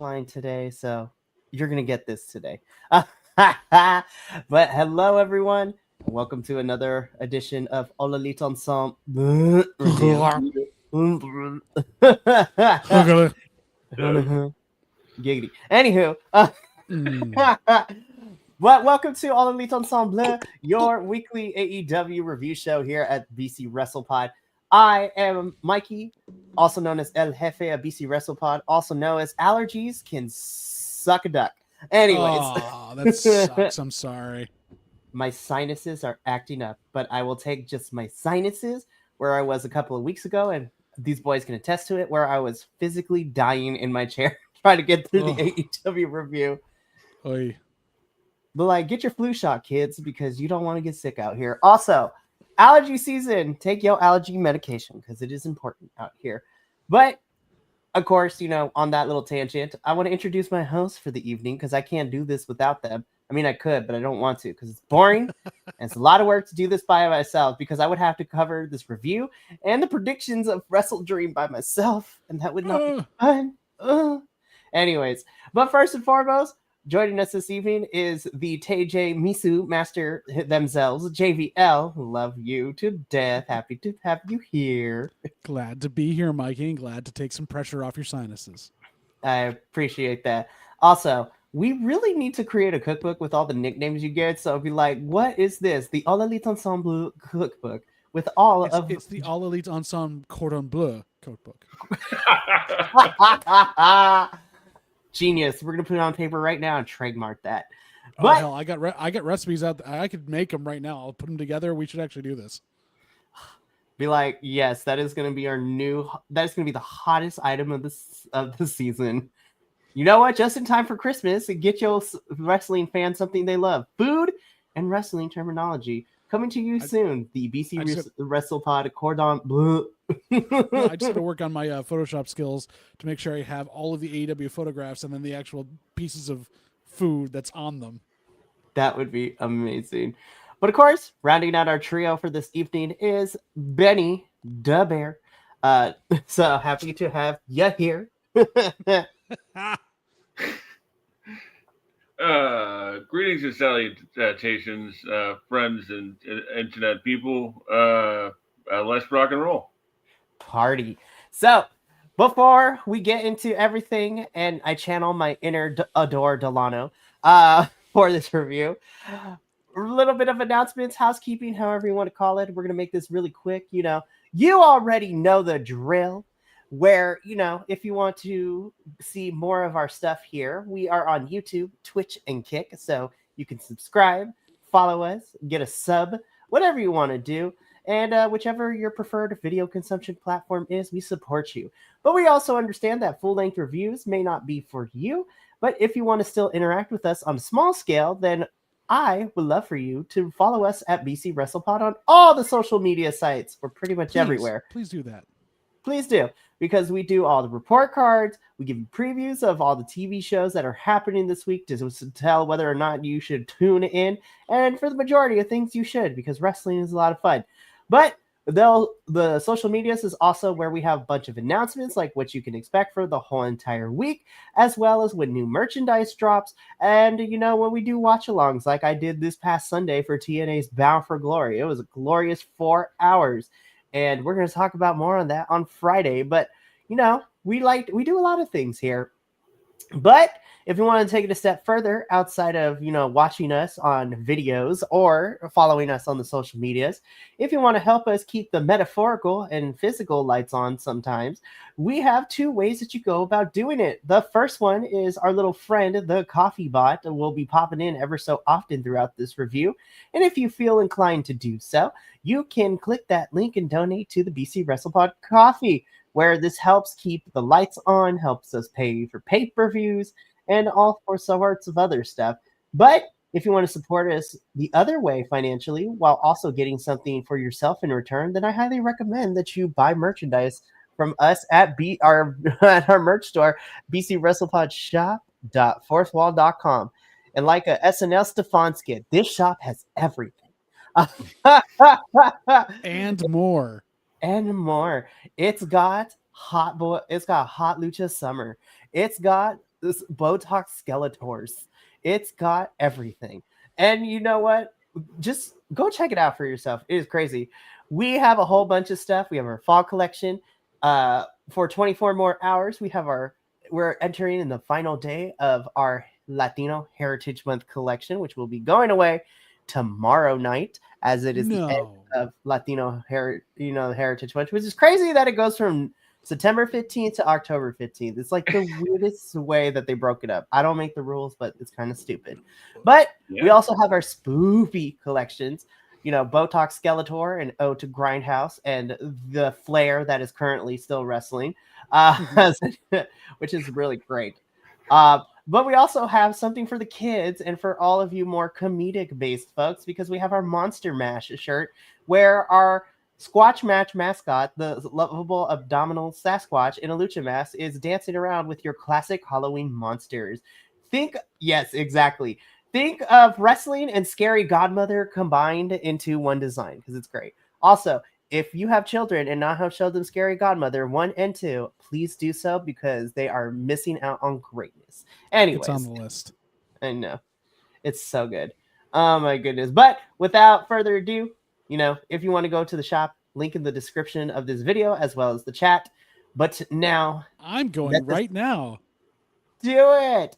line today, so you're gonna get this today. But hello, everyone. Welcome to another edition of Olalit Ensemble review. Giggity. Anywho, but welcome to All Elite Ensemble, your weekly AEW review show here at BC WrestlePod. I am Mikey, also known as El Jefe of BC WrestlePod, also known as Allergies Can Suck a Duck. Anyways, that sucks. I'm sorry. My sinuses are acting up, but I will take just my sinuses where I was a couple of weeks ago, and these boys can attest to it, where I was physically dying in my chair trying to get through the AEW review. Oy. But like, get your flu shot, kids, because you don't want to get sick out here. Also, allergy season. Take your allergy medication because it is important out here. But of course, on that little tangent, I want to introduce my host for the evening because I can't do this without them. I mean, I could, but I don't want to because it's boring and it's a lot of work to do this by myself because I would have to cover this review and the predictions of Wrestle Dream by myself, and that would not be fun. Anyways, but first and foremost, joining us this evening is the TJ Misu Master themselves, JVL. Love you to death. Happy to have you here. Glad to be here, Mikey, and glad to take some pressure off your sinuses. I appreciate that. Also, we really need to create a cookbook with all the nicknames you get. So it'd be like, what is this? The All Elite Ensemble cookbook with all of... It's the All Elite Ensemble Cordon Bleu cookbook. Genius. We're gonna put it on paper right now and trademark that. But hell, I got recipes out. I could make them right now. I'll put them together. We should actually do this. Be like, yes, that is gonna be that is gonna be the hottest item of the season. You know what? Just in time for Christmas, and get your wrestling fans something they love: food and wrestling terminology. Coming to you soon. The BC WrestlePod Cordon Bleu. I just got to work on my Photoshop skills to make sure I have all of the AEW photographs and then the actual pieces of food that's on them. That would be amazing. But of course, rounding out our trio for this evening is Benny the Bear. So happy to have you here. Greetings and salutations, friends and internet people. Let's rock and roll. Party. So, before we get into everything, and I channel my inner Adore Delano for this review, a little bit of announcements, housekeeping, however you want to call it. We're going to make this really quick. You already know the drill. Where, if you want to see more of our stuff here, we are on YouTube, Twitch, and Kick. So you can subscribe, follow us, get a sub, whatever you want to do. And whichever your preferred video consumption platform is, we support you. But we also understand that full-length reviews may not be for you. But if you want to still interact with us on a small scale, then I would love for you to follow us at BC WrestlePod on all the social media sites. We're pretty much everywhere. Please do that. Please do, because we do all the report cards. We give you previews of all the TV shows that are happening this week to tell whether or not you should tune in. And for the majority of things, you should, because wrestling is a lot of fun. But the social medias is also where we have a bunch of announcements, like what you can expect for the whole entire week, as well as when new merchandise drops. And, when we do watch-alongs, like I did this past Sunday for TNA's Bound for Glory. It was a glorious 4 hours. And we're going to talk about more on that on Friday. But, we do a lot of things here. But if you want to take it a step further outside of, watching us on videos or following us on the social medias, if you want to help us keep the metaphorical and physical lights on sometimes, we have two ways that you go about doing it. The first one is our little friend, the Coffee Bot, will be popping in ever so often throughout this review. And if you feel inclined to do so, you can click that link and donate to the BC WrestlePod Coffee, where this helps keep the lights on, helps us pay for pay-per-views, and all sorts of other stuff. But if you want to support us the other way financially, while also getting something for yourself in return, then I highly recommend that you buy merchandise from us at our merch store, bcwrestlepodshop.fourthwall.com. And like a SNL Stefan skit, this shop has everything. And more. And more. It's got Hot Lucha Summer. It's got this Botox Skeletors. It's got everything. And you know what? Just go check it out for yourself. It is crazy. We have a whole bunch of stuff. We have our fall collection. For 24 more hours, we're entering in the final day of our Latino Heritage Month collection, which will be going away tomorrow night, as it is the end of Latino Heritage Month, which is crazy that it goes from September 15th to October 15th. It's like the weirdest way that they broke it up. I don't make the rules, but it's kind of stupid. But we also have our spoopy collections, Botox Skeletor and Ode to Grindhouse and the Flair that is currently still wrestling, which is really great. But we also have something for the kids and for all of you more comedic-based folks, because we have our Monster Mash shirt, where our Squatch Match mascot, the lovable abdominal Sasquatch in a lucha mask, is dancing around with your classic Halloween monsters. Yes, exactly. Think of wrestling and Scary Godmother combined into one design, because it's great. Also, if you have children and not have showed them Scary Godmother 1 and 2, please do so, because they are missing out on greatness. Anyways, it's on the list. I know. It's so good. Oh my goodness. But without further ado, if you want to go to the shop, link in the description of this video as well as the chat. But now I'm going right now. Do it.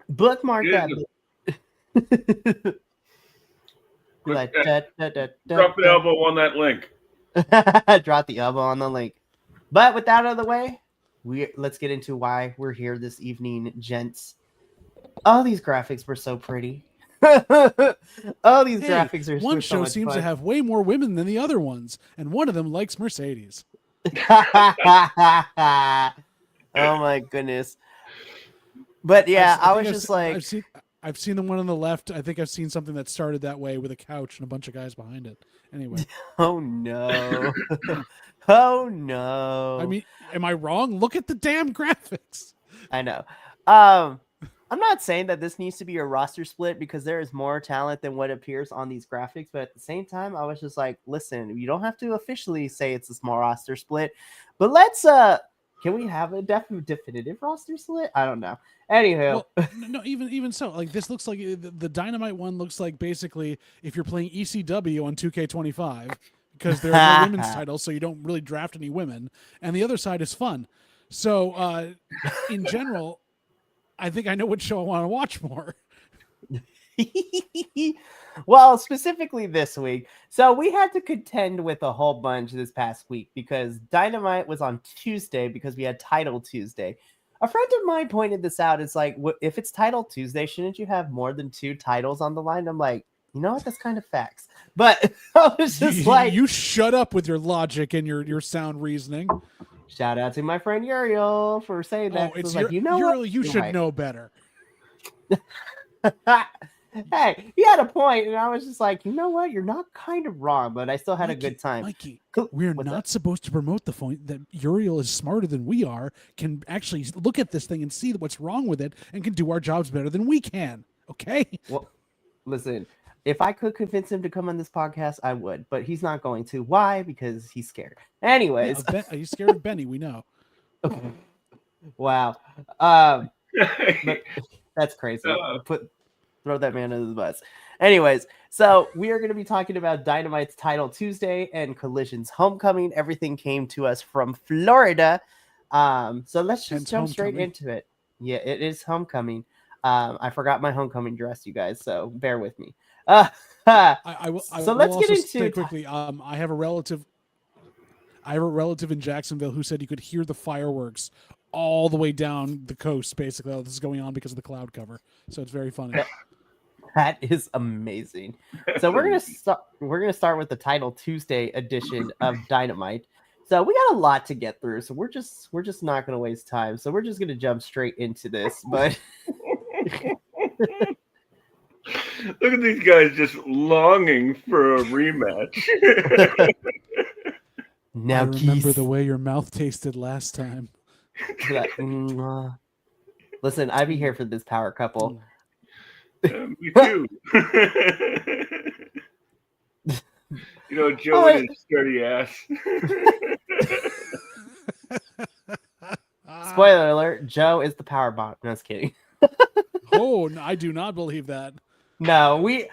Bookmark that. Drop the elbow on that link. Drop the elbow on the link. But with that out of the way, let's get into why we're here this evening, gents. Oh, these graphics were so pretty. Graphics are one show so much seems fun. to have way more women than the other ones, and one of them likes Mercedes. Oh my goodness. But yeah, I've seen the one on the left. I think I've seen something that started that way with a couch and a bunch of guys behind it. Anyway. Oh no. Oh no. I mean, am I wrong? Look at the damn graphics. I know. I'm not saying that this needs to be a roster split, because there is more talent than what appears on these graphics. But at the same time, I was just like, listen, you don't have to officially say it's a small roster split, but let's can we have a definitive roster split? I don't know. Anywho, well, no, even so, like this looks like the Dynamite one looks like basically if you're playing ECW on 2K25, because there are no women's titles, so you don't really draft any women, and the other side is fun. So in general, I think I know what show I want to watch more. Well, specifically this week. So we had to contend with a whole bunch this past week, because Dynamite was on Tuesday because we had Title Tuesday. A friend of mine pointed this out. It's like, if it's Title Tuesday, shouldn't you have more than 2 titles on the line? I'm like, you know what? That's kind of facts. But I was just you shut up with your logic and your sound reasoning. Shout out to my friend Uriel for saying that. Oh, it's like, Uriel, you should know better. Hey, he had a point, and I was just like, you know what? You're not kind of wrong, but I still had a good time. Mikey, we're not supposed to promote the point that Uriel is smarter than we are, can actually look at this thing and see what's wrong with it, and can do our jobs better than we can. Okay? Well, listen, if I could convince him to come on this podcast, I would, but he's not going to. Why? Because he's scared. Anyways. Yeah, he's scared of Benny, we know. Wow. But that's crazy. Throw that man under the bus. Anyways, so we are going to be talking about Dynamite's Title Tuesday and Collision's Homecoming. Everything came to us from Florida. So let's just jump straight into it. Yeah, it is Homecoming. I forgot my homecoming dress, you guys, so bear with me. Let's get into it quickly. I have a relative in Jacksonville who said you could hear the fireworks all the way down the coast. Basically, this is going on because of the cloud cover, so it's very funny. That is amazing. So we're gonna start with the Title Tuesday edition of Dynamite. So we got a lot to get through, so we're just not gonna waste time. So we're just gonna jump straight into this. But look at these guys just longing for a rematch. Now, I remember the way your mouth tasted last time. Listen, I'd be here for this power couple. Me too. Joe and his sturdy ass. Spoiler alert: Joe is the power bot. No, just kidding. Oh, no, I do not believe that. No, we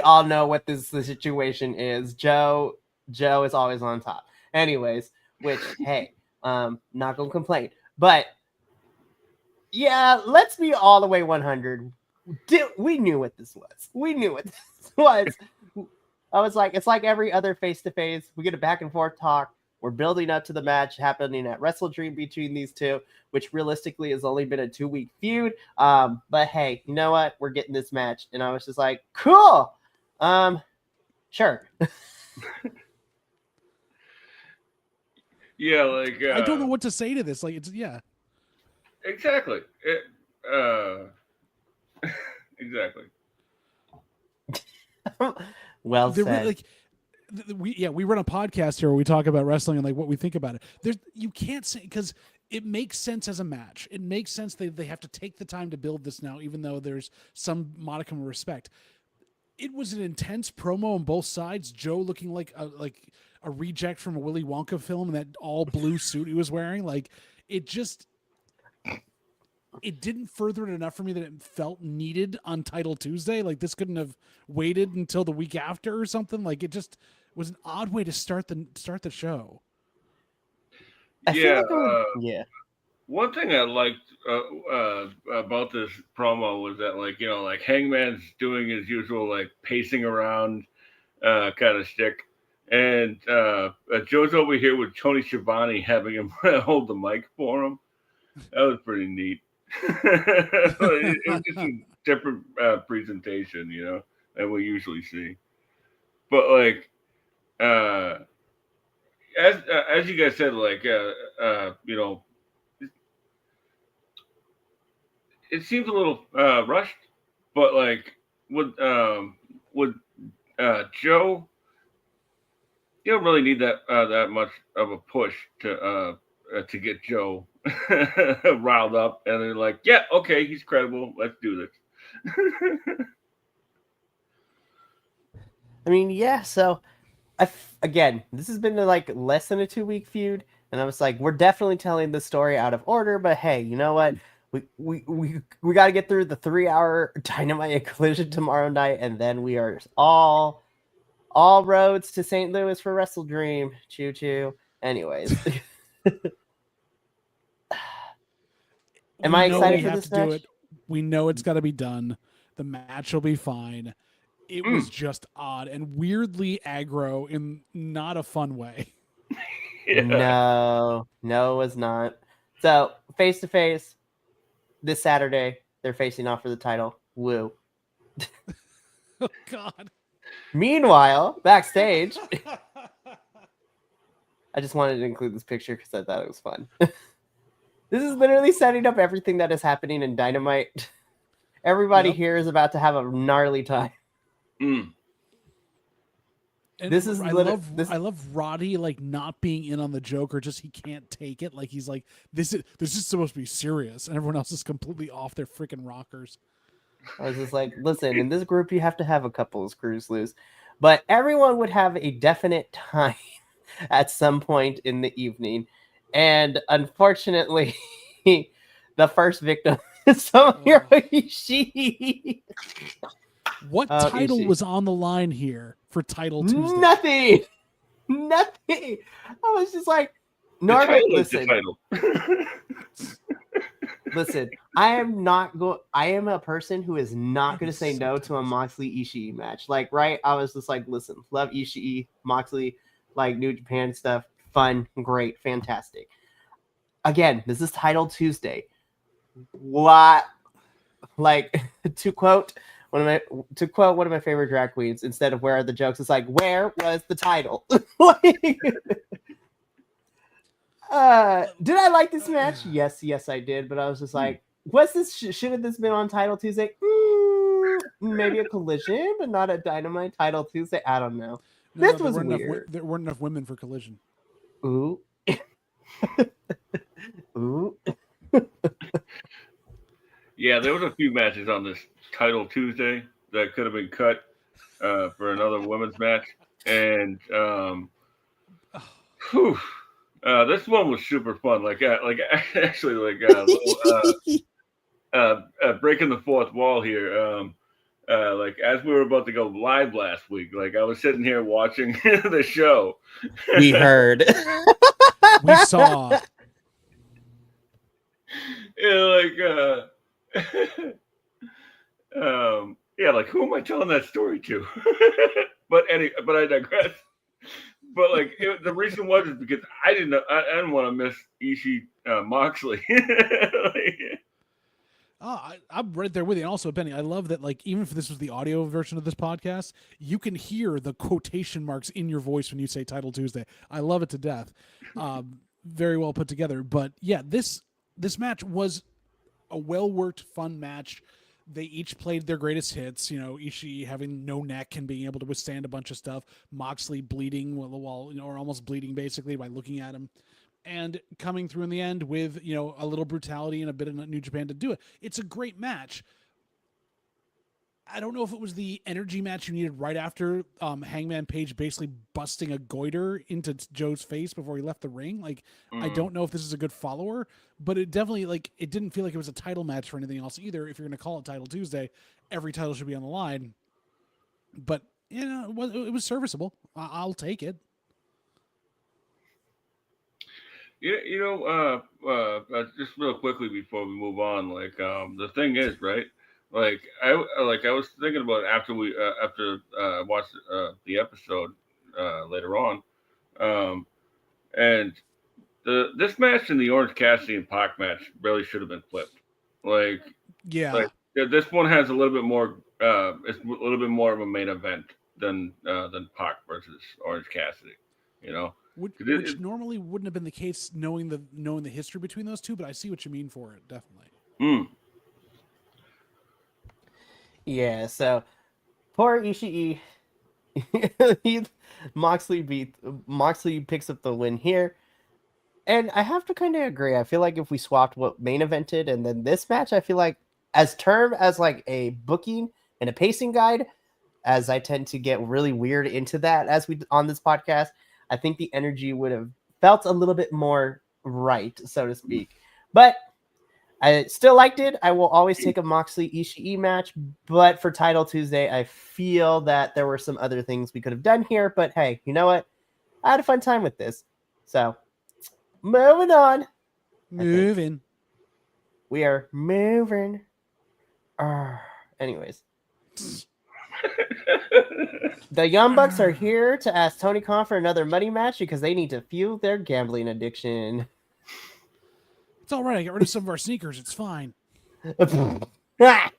all know what the situation is. Joe is always on top. Anyways, which hey, not gonna complain. But yeah, let's be all the way 100. We knew what this was. We knew what this was. I was like, it's like every other face-to-face. We get a back and forth talk. We're building up to the match happening at Wrestle Dream between these two, which realistically has only been a 2-week feud. But hey, you know what? We're getting this match. And I was just like, cool. Sure. Yeah, like I don't know what to say to this. Like, it's exactly. Exactly. Well said. Like, we run a podcast here where we talk about wrestling and like what we think about it. You can't say, because it makes sense as a match. It makes sense they have to take the time to build this now, even though there's some modicum of respect. It was an intense promo on both sides. Joe looking like a reject from a Willy Wonka film in that all blue suit he was wearing. Like, it didn't further it enough for me that it felt needed on Title Tuesday. Like, this couldn't have waited until the week after or something. Like, it just was an odd way to start the show. Yeah. Yeah. One thing I liked about this promo was that, like, you know, like Hangman's doing his usual like pacing around kind of shtick, and Joe's over here with Tony Schiavone having him hold the mic for him. That was pretty neat. It was just a different presentation, you know, than we usually see. But like, as you guys said, like, you know, it seems a little rushed. But like, with Joe, you don't really need that much of a push to get Joe riled up, and they're like, yeah, okay, he's credible. Let's do this. I mean, yeah. So, again, this has been like less than a 2-week feud, and I was like, we're definitely telling the story out of order. But hey, you know what? We got to get through the 3-hour Dynamite Collision tomorrow night, and then we are all roads to St. Louis for Wrestle Dream. Choo choo. Anyways. Am I excited for this match? We know it's got to be done. The match will be fine. It was just odd and weirdly aggro in not a fun way. Yeah. No, it was not. So, face to face, this Saturday, they're facing off for the title. Woo. Oh, God. Meanwhile, backstage, I just wanted to include this picture because I thought it was fun. This is literally setting up everything that is happening in Dynamite. Everybody here is about to have a gnarly time. Mm. And I love Roddy like not being in on the joke, or just he can't take it. Like, he's like, this is supposed to be serious, and everyone else is completely off their freaking rockers. I was just like, listen, in this group you have to have a couple of screws loose, but everyone would have a definite time at some point in the evening, and unfortunately, the first victim is Tomohiro Ishii. What title Ishii was on the line here for Title Tuesday? Nothing. I was just like, Norbert, listen. Listen, I am a person who is not going to say no to a Moxley Ishii match. Like, right? I was just like, listen, love Ishii, Moxley, like New Japan stuff, fun, great, fantastic. Again, this is Title Tuesday. What? Like, to quote one of my favorite drag queens, instead of where are the jokes, it's like, where was the title? Like, did I like this match? Yes, I did. But I was just like, should have this been on Title Tuesday? Maybe a Collision, but not a Dynamite Title Tuesday. I don't know. This was weird. There weren't enough women for Collision. Ooh. Ooh. Yeah, there was a few matches on this Title Tuesday that could have been cut for another women's match, and This one was super fun. Actually, breaking the fourth wall here. Like as we were about to go live last week, like I was sitting here watching the show. We heard. We saw. Yeah, yeah, like who am I telling that story to? But I digress. But like the reason was is because I didn't want to miss Ishii Moxley. I'm right there with you. And also, Benny, I love that, like, even if this was the audio version of this podcast, you can hear the quotation marks in your voice when you say Title Tuesday. I love it to death. Very well put together. But yeah, this match was a well-worked, fun match. They each played their greatest hits. You know, Ishii having no neck and being able to withstand a bunch of stuff. Moxley bleeding while or almost bleeding basically by looking at him. And coming through in the end with, you know, a little brutality and a bit of New Japan to do it. It's a great match. I don't know if it was the energy match you needed right after Hangman Page basically busting a goiter into Joe's face before he left the ring. Like, I don't know if this is a good follower, but it definitely, like, it didn't feel like it was a title match for anything else either. If you're going to call it Title Tuesday, every title should be on the line. But, you know, it was serviceable. I'll take it. Yeah, just real quickly before we move on, like the thing is, right? I was thinking about it after watched the episode later on, um, and this match and the Orange Cassidy and Pac match really should have been flipped. Yeah. This one has a little bit more. It's a little bit more of a main event than Pac versus Orange Cassidy. You know. Which normally wouldn't have been the case knowing the history between those two, but I see what you mean for it, definitely. Yeah, so poor Ishii. Moxley picks up the win here. And I have to kind of agree. I feel like if we swapped what main evented and then this match, I feel like as like a booking and a pacing guide, as I tend to get really weird into that as we on this podcast, I think the energy would have felt a little bit more right, so to speak. But I still liked it. I will always take a Moxley Ishii match, but for Title Tuesday, I feel that there were some other things we could have done here. But hey, you know what? I had a fun time with this. So moving on. We are moving. Anyways. The Young Bucks are here to ask Tony Khan for another money match because they need to fuel their gambling addiction. It's all right. I got rid of some of our sneakers. It's fine. I'm just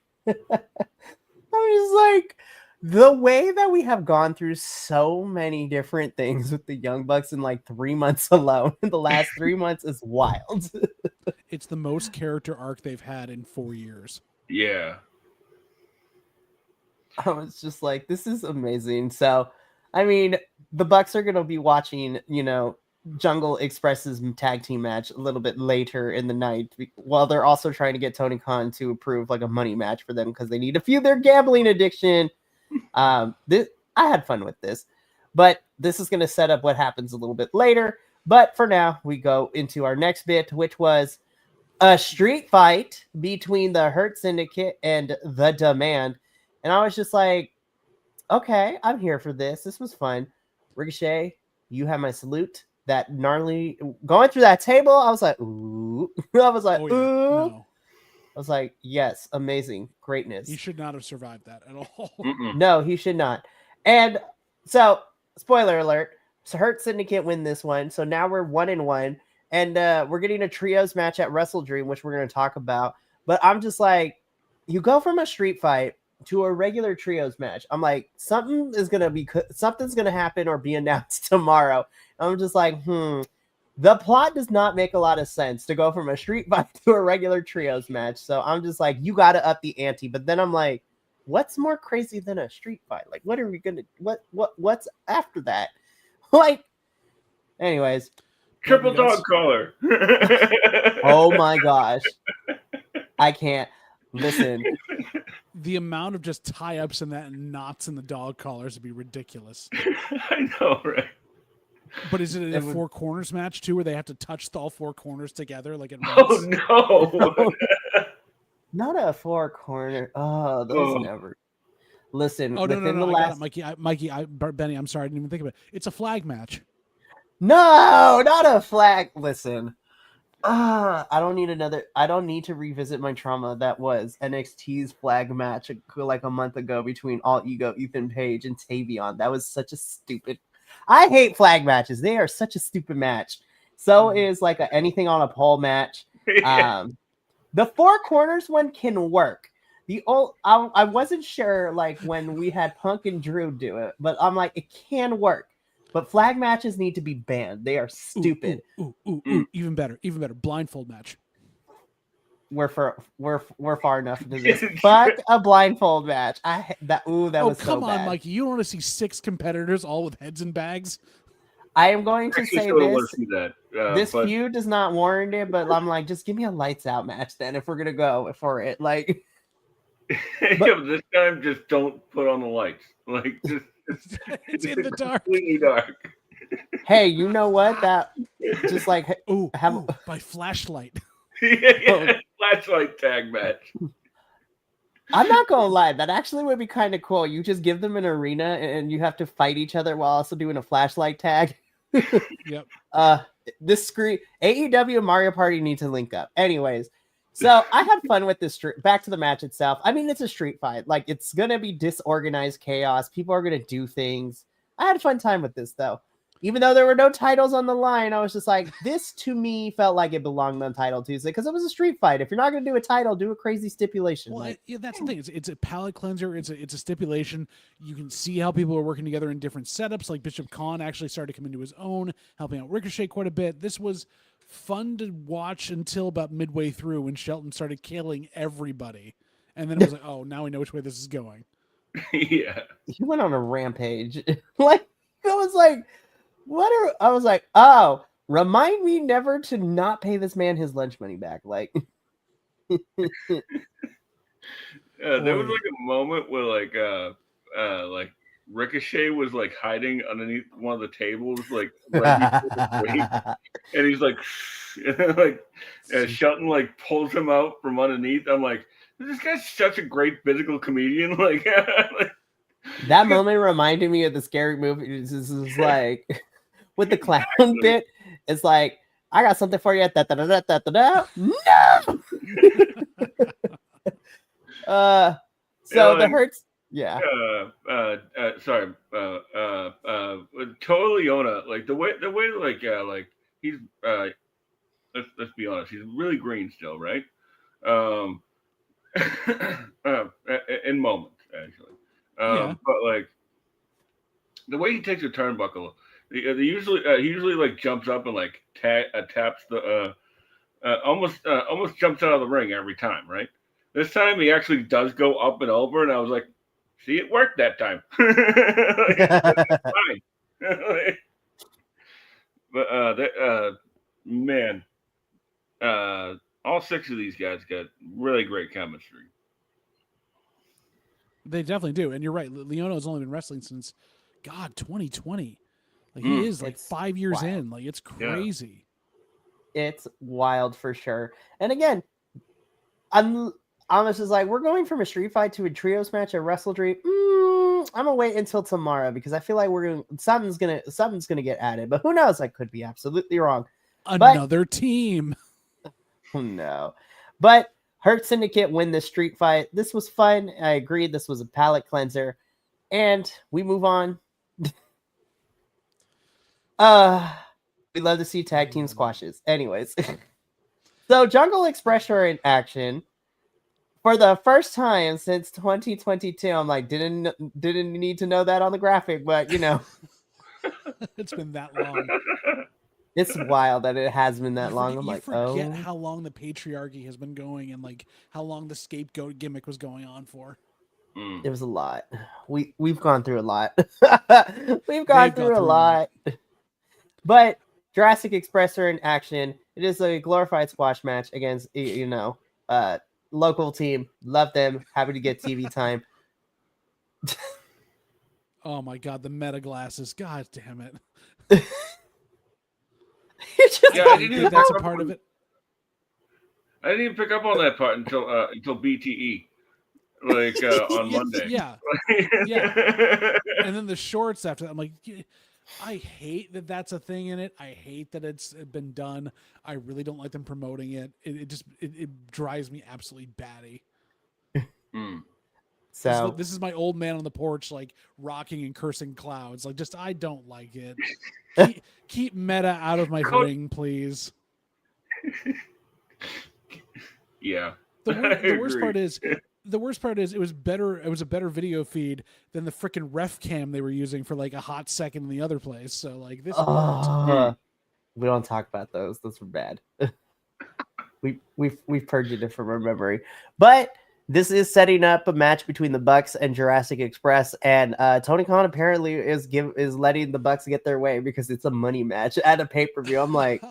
like, the way that we have gone through so many different things with the Young Bucks in like 3 months alone, in the last 3 months is wild. It's the most character arc they've had in 4 years. Yeah. I was just like, this is amazing. So, I mean, the Bucks are going to be watching, Jungle Express's tag team match a little bit later in the night, while they're also trying to get Tony Khan to approve like a money match for them because they need to fuel their gambling addiction. I had fun with this, but this is going to set up what happens a little bit later. But for now, we go into our next bit, which was a street fight between the Hurt Syndicate and the Demand. And I was just like, okay, I'm here for this. This was fun. Ricochet, you have my salute. That gnarly going through that table, I was like, ooh. I was like, ooh. No. I was like, yes, amazing. Greatness. He should not have survived that at all. No, he should not. And so, spoiler alert, so Hurt Syndicate win this one. So now we're 1-1. And we're getting a trios match at Wrestle Dream, which we're going to talk about. But I'm just like, you go from a street fight to a regular trios match. I'm like, something's going to happen or be announced tomorrow. I'm just like, the plot does not make a lot of sense to go from a street fight to a regular trios match. So I'm just like, you got to up the ante. But then I'm like, what's more crazy than a street fight? Like, what are we going to, what's after that? Like, anyways. Triple dog collar. Oh my gosh. I can't. Listen. The amount of just tie-ups and knots in the dog collars would be ridiculous. I know, right? But is it a would- four corners match too, where they have to touch all four corners together like at Oh once? no! Not a four corner. Oh, those never. Listen, Oh no, within the I last. got it, Mikey. Benny, I'm sorry, I didn't even think of it. It's a flag match. No, not a flag. Listen, I don't need another. I don't need to revisit my trauma that was NXT's flag match like a month ago between All Ego, Ethan Page, and Tavion. That was such a stupid. I hate flag matches. They are such a stupid match. So is like anything on a pole match. Yeah. The four corners one can work. I wasn't sure like when we had Punk and Drew do it, but I'm like it can work. But flag matches need to be banned. They are stupid. Ooh, even better. Blindfold match. We're far enough into this. Fuck a blindfold match. That was so come on, bad. Mikey. You don't want to see 6 competitors all with heads and bags? I am going to say this but... feud does not warrant it, but I'm like, just give me a lights out match then if we're gonna go for it. Like, this time, just don't put on the lights. Like, just it's in the dark. Completely dark. Hey, you know what? That just like by flashlight. Flashlight tag match. I'm not gonna lie, that actually would be kind of cool. You just give them an arena and you have to fight each other while also doing a flashlight tag. Yep. This screen AEW and Mario Party need to link up. Anyways, so I had fun with this. Back to the match itself. I mean, it's a street fight. Like, it's gonna be disorganized chaos. People are gonna do things. I had a fun time with this though. Even though there were no titles on the line, I was just like, this to me felt like it belonged on Title Tuesday because it was a street fight. If you're not going to do a title, do a crazy stipulation. Well, that's the thing. It's a palate cleanser. It's a stipulation. You can see how people are working together in different setups. Like Bishop Khan actually started to come into his own, helping out Ricochet quite a bit. This was fun to watch until about midway through when Shelton started killing everybody. And then it was like, oh, now we know which way this is going. Yeah. He went on a rampage. Like, I was like... I was like, oh, remind me never to not pay this man his lunch money back. Like, there was like a moment where like Ricochet was like hiding underneath one of the tables, like right and he's like, Shelton like pulls him out from underneath. I'm like, this guy's such a great physical comedian. Like, that moment reminded me of the Scary Movie. This is like. With the clown bit, it's like, I got something for you. No. So the Hurts, yeah. Sorry. Totally like the way like he's let's be honest, he's really green still, right? In moments actually, but like the way he takes a turnbuckle. He usually like jumps up and like taps the almost jumps out of the ring every time, right? This time he actually does go up and over, and I was like, see, it worked that time. Fine. But man, all 6 of these guys got really great chemistry. They definitely do, and you're right. Leono's only been wrestling since 2020. Like he is like 5 years in. Like it's crazy. Yeah. It's wild for sure. And again, I'm just like, we're going from a street fight to a trios match at Wrestle Dream. I'm gonna wait until tomorrow because I feel like something's gonna get added. But who knows? I could be absolutely wrong. Another team. Oh no. But Hurt Syndicate win the street fight. This was fun. I agree. This was a palate cleanser. And we move on. We love to see tag team squashes. Anyways, so Jungle Express are in action for the first time since 2022. I'm like, didn't need to know that on the graphic, but you know, it's been that long. It's wild that it has been that long. I'm like, forget how long the patriarchy has been going and like how long the scapegoat gimmick was going on for. It was a lot. We've gone through a lot. We've gone through a lot. But Jurassic Express are in action. It is a glorified squash match against, local team. Love them. Happy to get TV time. Oh my God, the meta glasses. God damn it. You just Yeah, I Do you didn't think even that's a pick up part on, of it? I didn't even pick up on that part until BTE, like on Monday. Yeah, yeah. And then the shorts after that, I'm like, I hate that that's a thing in it. I hate that it's been done. I really don't like them promoting it. It drives me absolutely batty. Hmm. so This is my old man on the porch, like rocking and cursing clouds. Like, just I don't like it. Keep meta out of my ring, please. Yeah, The I worst agree. part is it was better. It was a better video feed than the freaking ref cam they were using for like a hot second in the other place. So like this worked. we don't talk about those. Those were bad. We've purged it from our memory. But this is setting up a match between the Bucks and Jurassic Express, and Tony Khan apparently is letting the Bucks get their way because it's a money match at a pay-per-view. I'm like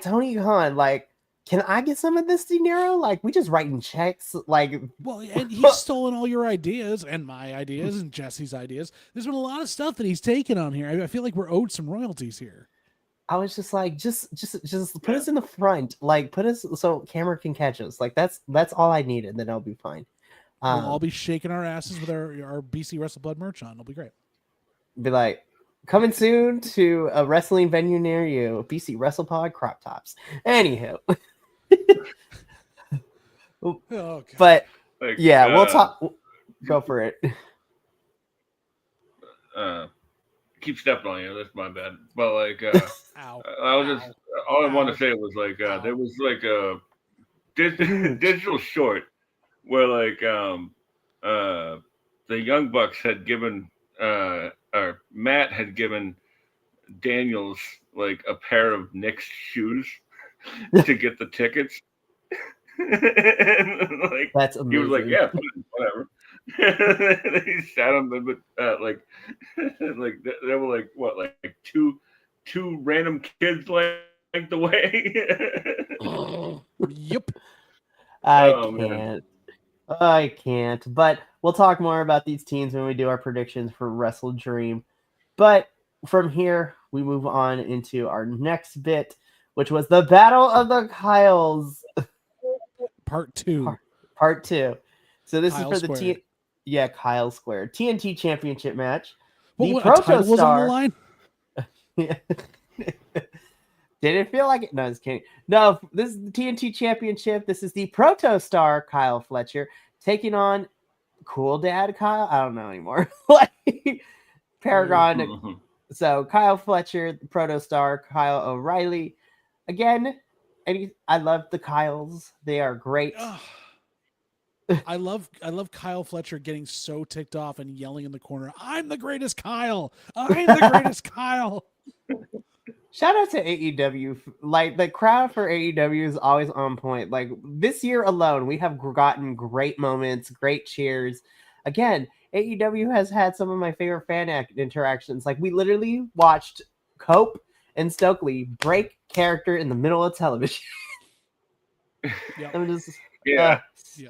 Tony Khan, like, can I get some of this dinero? Like, we just writing checks, like. Well, and he's stolen all your ideas and my ideas and Jesse's ideas. There's been a lot of stuff that he's taken on here. I feel like we're owed some royalties here. I was just like, just put us in the front, like put us so camera can catch us. Like that's all I needed. Then I'll be fine. We'll all be shaking our asses with our BC WrestleBlood merch on. It'll be great. Be like, coming soon to a wrestling venue near you, BC WrestlePod crop tops. Anywho, Oh, but Like, yeah, we'll talk. Go for it. Keep stepping on you. That's my bad. But like, ow. I was just all I wanted Ow. to say was like, Ow. there was like a digital short where like the Young Bucks had given or Matt had given Daniels like a pair of Nick's shoes to get the tickets. And like That's he was like, amazing. yeah, whatever. He sat on them, but like they were like what, like two random kids length away. Yep. I can't. But we'll talk more about these teams when we do our predictions for Wrestle Dream. But from here, we move on into our next bit, which was the Battle of the Kyles. Part 2. Part 2. So this Kyle is for Square. the Kyle Square TNT Championship match. What, The a title was on the Protostar. line? Did it feel like it? No, just kidding. No, this is the TNT Championship. This is the Protostar Kyle Fletcher taking on Cool Dad Kyle. I don't know anymore. Like Paragon. So Kyle Fletcher, the Protostar, Kyle O'Reilly. Again, I love the Kyles. They are great. I love Kyle Fletcher getting so ticked off and yelling in the corner, "I'm the greatest Kyle! I'm the greatest Kyle!" Shout out to AEW. Like, the crowd for AEW is always on point. Like, this year alone, we have gotten great moments, great cheers. Again, AEW has had some of my favorite fan interactions. Like, we literally watched Cope and Stokely break character in the middle of television. Yep. I'm just, Yeah. Yeah.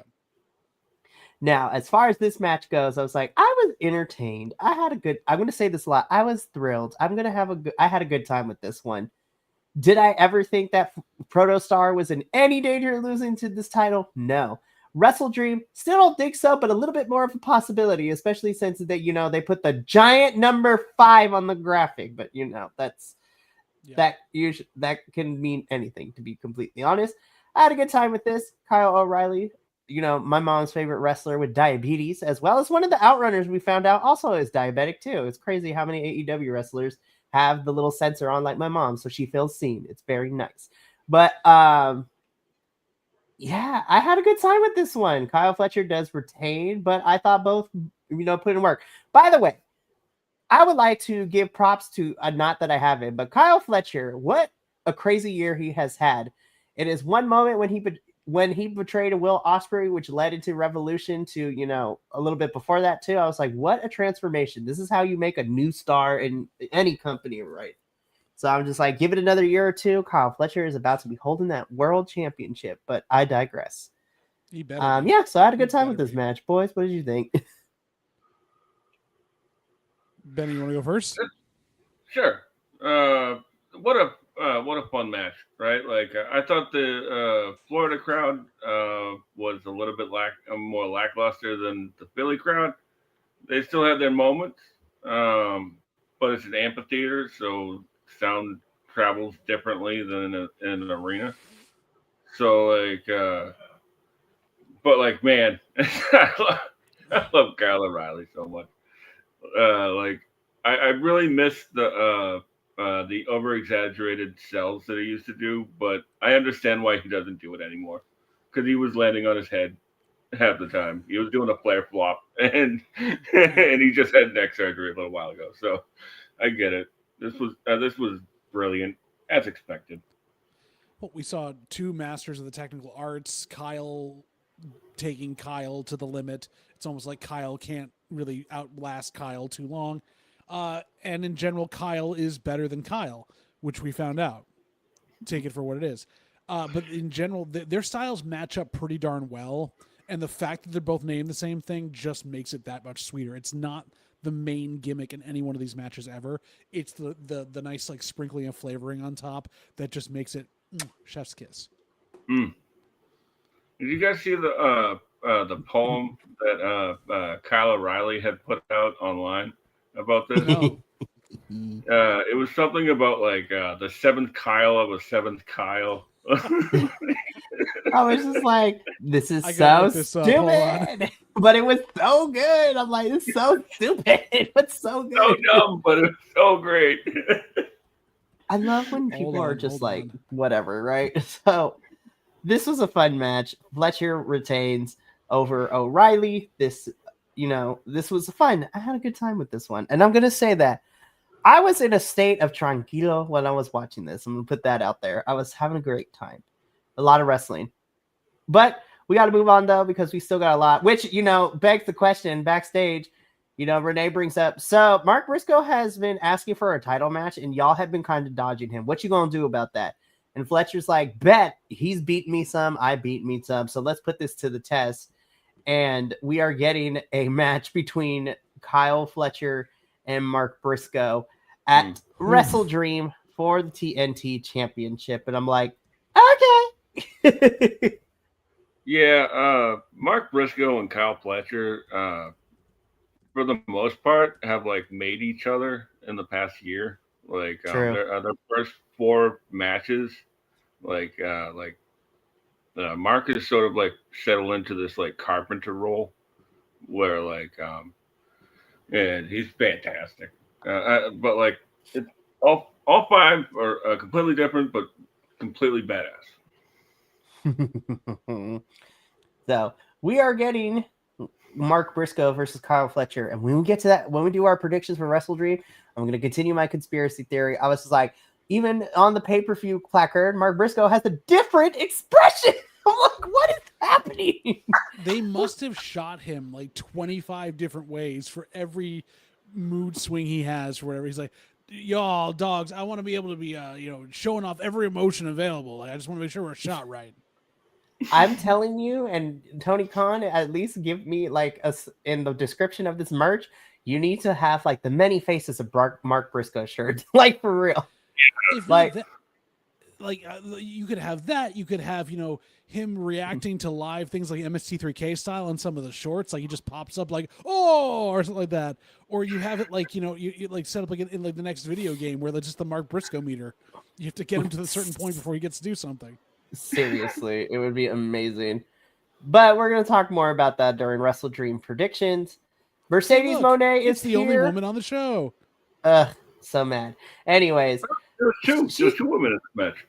Now, as far as this match goes, I was like, I was entertained. I'm going to say this a lot. I was thrilled. I had a good time with this one. Did I ever think that Protostar was in any danger of losing to this title? No. Wrestle Dream, still don't think so, but a little bit more of a possibility, especially since they put the giant number 5 on the graphic. But that can mean anything, to be completely honest. I had a good time with this. Kyle O'Reilly, my mom's favorite wrestler with diabetes, as well as one of the Outrunners we found out also is diabetic too. It's crazy how many AEW wrestlers have the little sensor on like my mom, so she feels seen. It's very nice. But yeah, I had a good time with this one. Kyle Fletcher does retain, but I thought both, put in work. By the way, I would like to give props to, not that I haven't, but Kyle Fletcher, what a crazy year he has had. It is one moment when he betrayed a Will Ospreay, which led into Revolution to, a little bit before that too. I was like, what a transformation. This is how you make a new star in any company, right? So I'm just like, give it another year or two. Kyle Fletcher is about to be holding that world championship, but I digress. He better be. Yeah, so I had a good time with better this be. match. Boys, what did you think? Benny, you want to go first? Sure. what a fun match, right? Like I thought the Florida crowd was a little bit more lackluster than the Philly crowd. They still had their moments, but it's an amphitheater, so sound travels differently than in an arena. So like, but like, man, I love Kyle O'Reilly so much. Like, I really miss the over exaggerated sells that he used to do, but I understand why he doesn't do it anymore because he was landing on his head half the time. He was doing a flare flop, and and he just had neck surgery a little while ago. So I get it. This was brilliant as expected. Well, we saw two masters of the technical arts, Kyle taking Kyle to the limit. It's almost like Kyle can't really outlast Kyle too long. And in general, Kyle is better than Kyle, which we found out. Take it for what it is. But in general, their styles match up pretty darn well. And the fact that they're both named the same thing just makes it that much sweeter. It's not the main gimmick in any one of these matches ever. It's the nice like sprinkling of flavoring on top that just makes it chef's kiss. Mm. Did you guys see the poem that Kyle O'Reilly had put out online about this? No. It was something about like the seventh Kyle of a seventh Kyle. I was just like, this is gotta so look this up. stupid. But it was so good. I'm like, it's so stupid. But so good. So dumb, but it's so great. I love when people are just like, whatever, right? So this was a fun match. Fletcher retains over O'Reilly. This was fun. I had a good time with this one. And I'm going to say that I was in a state of tranquilo when I was watching this. I'm going to put that out there. I was having a great time. A lot of wrestling. But we got to move on, though, because we still got a lot, which, begs the question backstage. Renee brings up, so Mark Briscoe has been asking for a title match, and y'all have been kind of dodging him. What you going to do about that? And Fletcher's like, bet. He's beaten me some. I beat me some. So let's put this to the test. And we are getting a match between Kyle Fletcher and Mark Briscoe at Wrestle Dream for the TNT Championship. And I'm like, okay. Yeah, Mark Briscoe and Kyle Fletcher, for the most part, have like made each other in the past year. Like their first 4 matches, like Mark is sort of like settled into this like carpenter role, where like and he's fantastic. But like it's all 5 are completely different, but completely badass. So we are getting Mark Briscoe versus Kyle Fletcher. And when we get to that, when we do our predictions for Wrestle Dream, I'm going to continue my conspiracy theory. I was just like, even on the pay-per-view placard, Mark Briscoe has a different expression. I'm like, what is happening? They must have shot him like 25 different ways for every mood swing he has or whatever. He's like, y'all dogs, I want to be able to be, showing off every emotion available. Like, I just want to make sure we're shot right. I'm telling you, and Tony Khan, at least give me like in the description of this merch, you need to have like the many faces of Mark Briscoe shirt, like for real. If like that, you could have that. You could have him reacting to live things like MST3K style on some of the shorts, like he just pops up like or something like that, or you have it like you like set up like in like the next video game where just the Mark Briscoe meter. You have to get him to a certain point before he gets to do something. Seriously, it would be amazing. But we're going to talk more about that during Wrestle Dream predictions. Mercedes Moné is the only woman on the show. So mad. Anyways, there's two women in this match.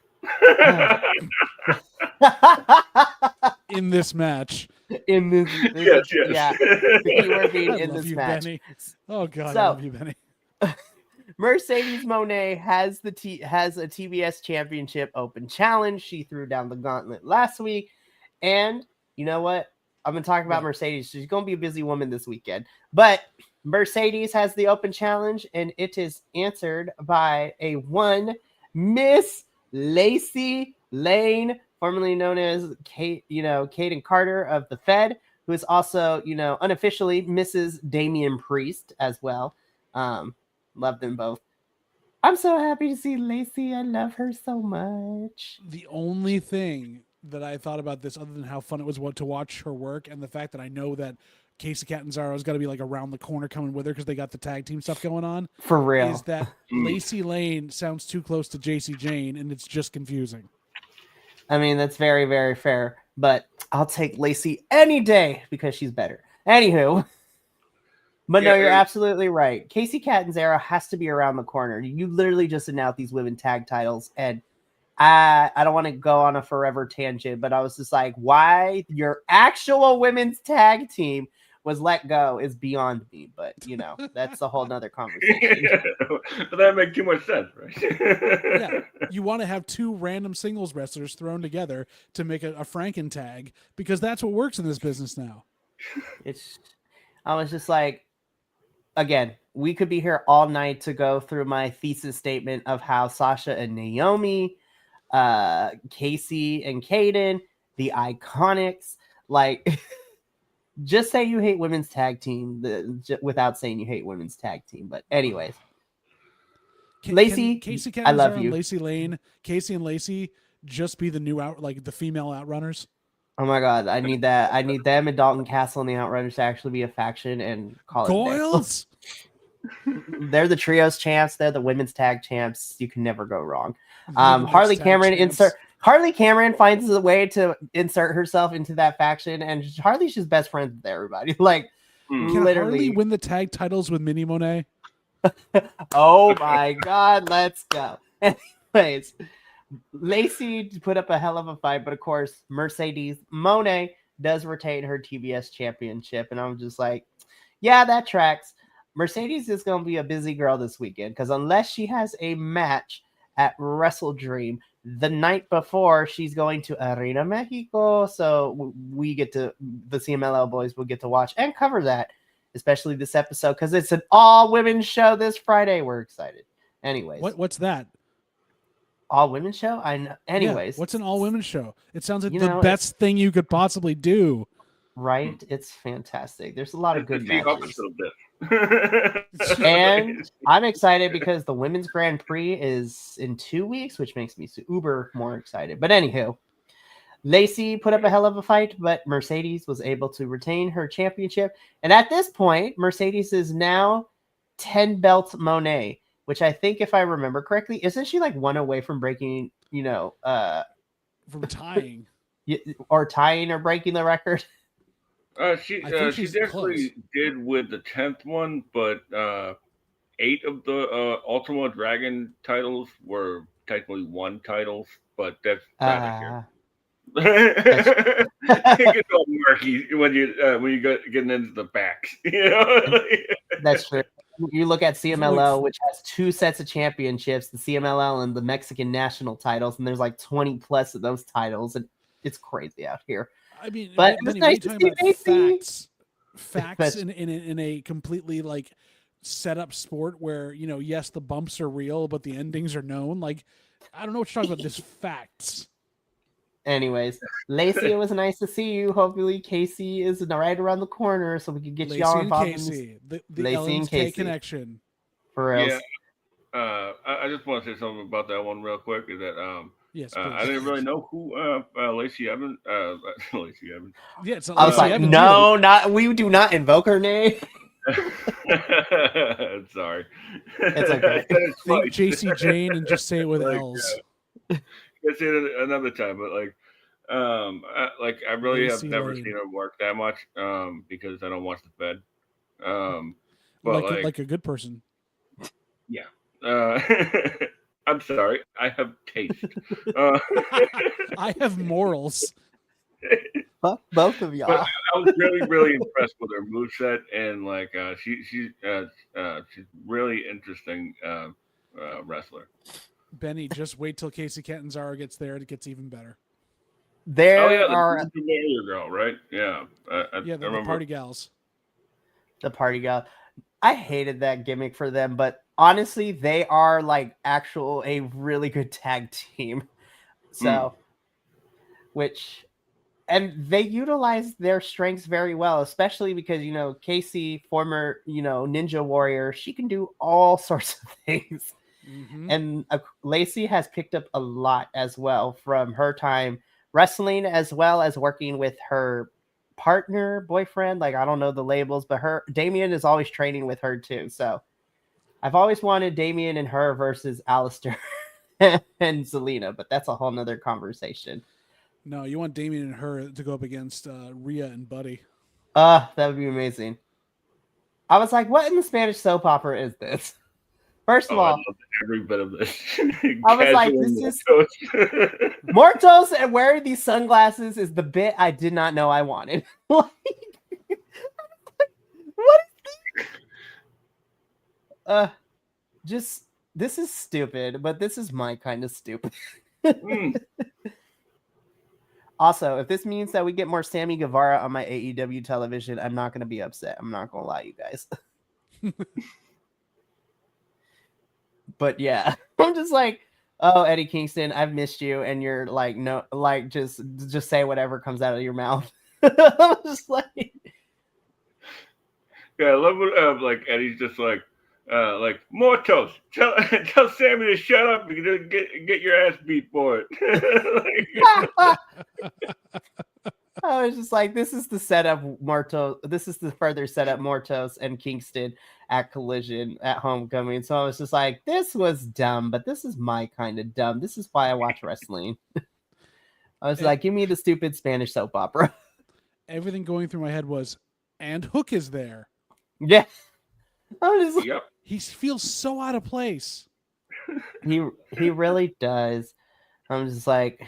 In this match. Yes. Yeah. The keyword being in this match. Benny. Oh God, I love you, Benny. Mercedes Moné has a TBS Championship Open Challenge. She threw down the gauntlet last week. And you know what? I'm going to talk about Mercedes. She's going to be a busy woman this weekend. But Mercedes has the Open Challenge, and it is answered by a one Miss Lacey Lane, formerly known as Kaden Carter of the Fed, who is also, unofficially Mrs. Damian Priest as well. Love them both. I'm so happy to see Lacey. I love her so much. The only thing that I thought about this, other than how fun it was to watch her work, and the fact that I know that Casey Catanzaro's got to be like around the corner coming with her because they got the tag team stuff going on, For real. is that Lacey Lane sounds too close to JC Jane, and it's just confusing. I mean, that's very, very fair. But I'll take Lacey any day because she's better. Anywho. But no, you're absolutely right. Casey Catanzaro has to be around the corner. You literally just announced these women tag titles, and I don't want to go on a forever tangent, but I was just like, why your actual women's tag team was let go is beyond me. But that's a whole nother conversation. That makes too much sense, right? Yeah, you want to have two random singles wrestlers thrown together to make a Franken tag because that's what works in this business now. I was just like, again, we could be here all night to go through my thesis statement of how Sasha and Naomi, Casey and Kaden, the Iconics, like, just say you hate women's tag team without saying you hate women's tag team. But anyways, Lacey, Casey I love you. Lacey Lane, Casey and Lacey just be the new the female Outrunners. Oh my God, I need that. I need them and Dalton Castle and the Outrunners to actually be a faction and call Goyles. They're the trios champs. They're the women's tag champs. You can never go wrong. Harley Cameron finds a way to insert herself into that faction, and Harley's just best friends with everybody. Like, can literally Harley win the tag titles with Minnie Monet? Oh my God, let's go. Anyways, Lacey put up a hell of a fight, but of course, Mercedes Monet does retain her TBS championship, and I'm just like, yeah, that tracks. Mercedes is going to be a busy girl this weekend because unless she has a match at Wrestle Dream the night before, she's going to Arena Mexico, so we get to, the CMLL boys will get to watch and cover that, especially this episode because it's an all-women's show this Friday. We're excited. Anyways. What's that? All-women's show? I know. Anyways. Yeah, what's an all-women's show? It sounds like the best thing you could possibly do. Right? It's fantastic. There's a lot of good matches. And I'm excited because the Women's Grand Prix is in 2 weeks, which makes me uber more excited. But anywho, Lacey put up a hell of a fight, but Mercedes was able to retain her championship. And at this point, Mercedes is now 10 belt Monet, which I think, if I remember correctly, isn't she like one away from breaking, from tying or tying or breaking the record? She definitely did with the 10th one, but 8 of the Ultimo Dragon titles were technically one titles, but that's not it gets all murky when you getting into the backs. That's true. You look at CMLL, which has 2 sets of championships, the CMLL and the Mexican national titles, and there's like 20 plus of those titles, and it's crazy out here. I mean, but it's nice to see facts in a completely like set up sport where, yes, the bumps are real, but the endings are known. Like, I don't know what you're talking about. Just facts. Anyways, Lacey, it was nice to see you. Hopefully, Casey is right around the corner, so we can get y'all involved. Casey, the Lacey and Casey connection. For real. Yeah. I just want to say something about that one real quick. Is that yes, I didn't really know who Lacey Evans. Lacey Evans. Yeah, it's I was like, Evans, no, we do not invoke her name. Sorry. It's okay. Think JC Jane and just say it with L's. I'll say it another time, but I really have never seen her work that much because I don't watch the Fed. But like a good person. Yeah. I'm sorry. I have taste. I have morals. Both of y'all. But I was really, really impressed with her moveset, and she's really interesting wrestler. Benny, just wait till Casey Catanzaro gets there. It gets even better. The familiar girl, right? Yeah. The party gals. The party gal. I hated that gimmick for them, but honestly, they are like a really good tag team. So, and they utilize their strengths very well, especially because, Casey, former, Ninja Warrior, she can do all sorts of things. And Lacey has picked up a lot as well from her time wrestling, as well as working with her partner, boyfriend. Like, I don't know the labels, but Damien is always training with her too. So I've always wanted Damien and her versus Alistair and Zelina, but that's a whole nother conversation. No, you want Damien and her to go up against Rhea and Buddy. That would be amazing. I was like, what in the Spanish soap opera is this? First of all, I love every bit of this. I was like, this is Mortos and wearing these sunglasses is the bit I did not know I wanted. Like, what is this? Just, this is stupid, but this is my kind of stupid. Also, if this means that we get more Sammy Guevara on my AEW television, I'm not going to be upset. I'm not going to lie, you guys. But yeah, I'm just like, oh, Eddie Kingston, I've missed you. And you're like, no, like, just say whatever comes out of your mouth. I'm just like, yeah, I love what like Eddie's just like Mortos, tell Sammy to shut up and get your ass beat for it. I was just like, this is the setup Mortos. This is the further setup Mortos and Kingston at Collision at Homecoming. So I was just like, this was dumb, but this is my kind of dumb. This is why I watch wrestling. I was like, give me the stupid Spanish soap opera. Everything going through my head was, and Hook is there. Yeah. I was just like, Yep. He feels so out of place. He really does. I'm just like,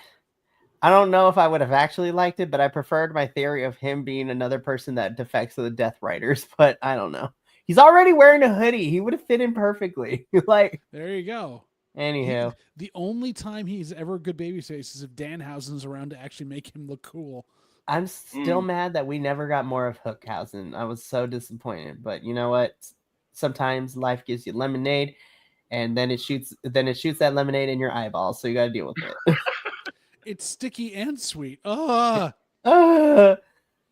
I don't know if I would have actually liked it, but I preferred my theory of him being another person that defects to the Death Riders. But I don't know. He's already wearing a hoodie. He would have fit in perfectly. Like, there you go. Anywho, the only time he's ever a good babyface is if Danhausen's around to actually make him look cool. I'm still mad that we never got more of Hookhausen. I was so disappointed. But you know what? Sometimes life gives you lemonade, and then it shoots that lemonade in your eyeballs. So you got to deal with it. It's sticky and sweet.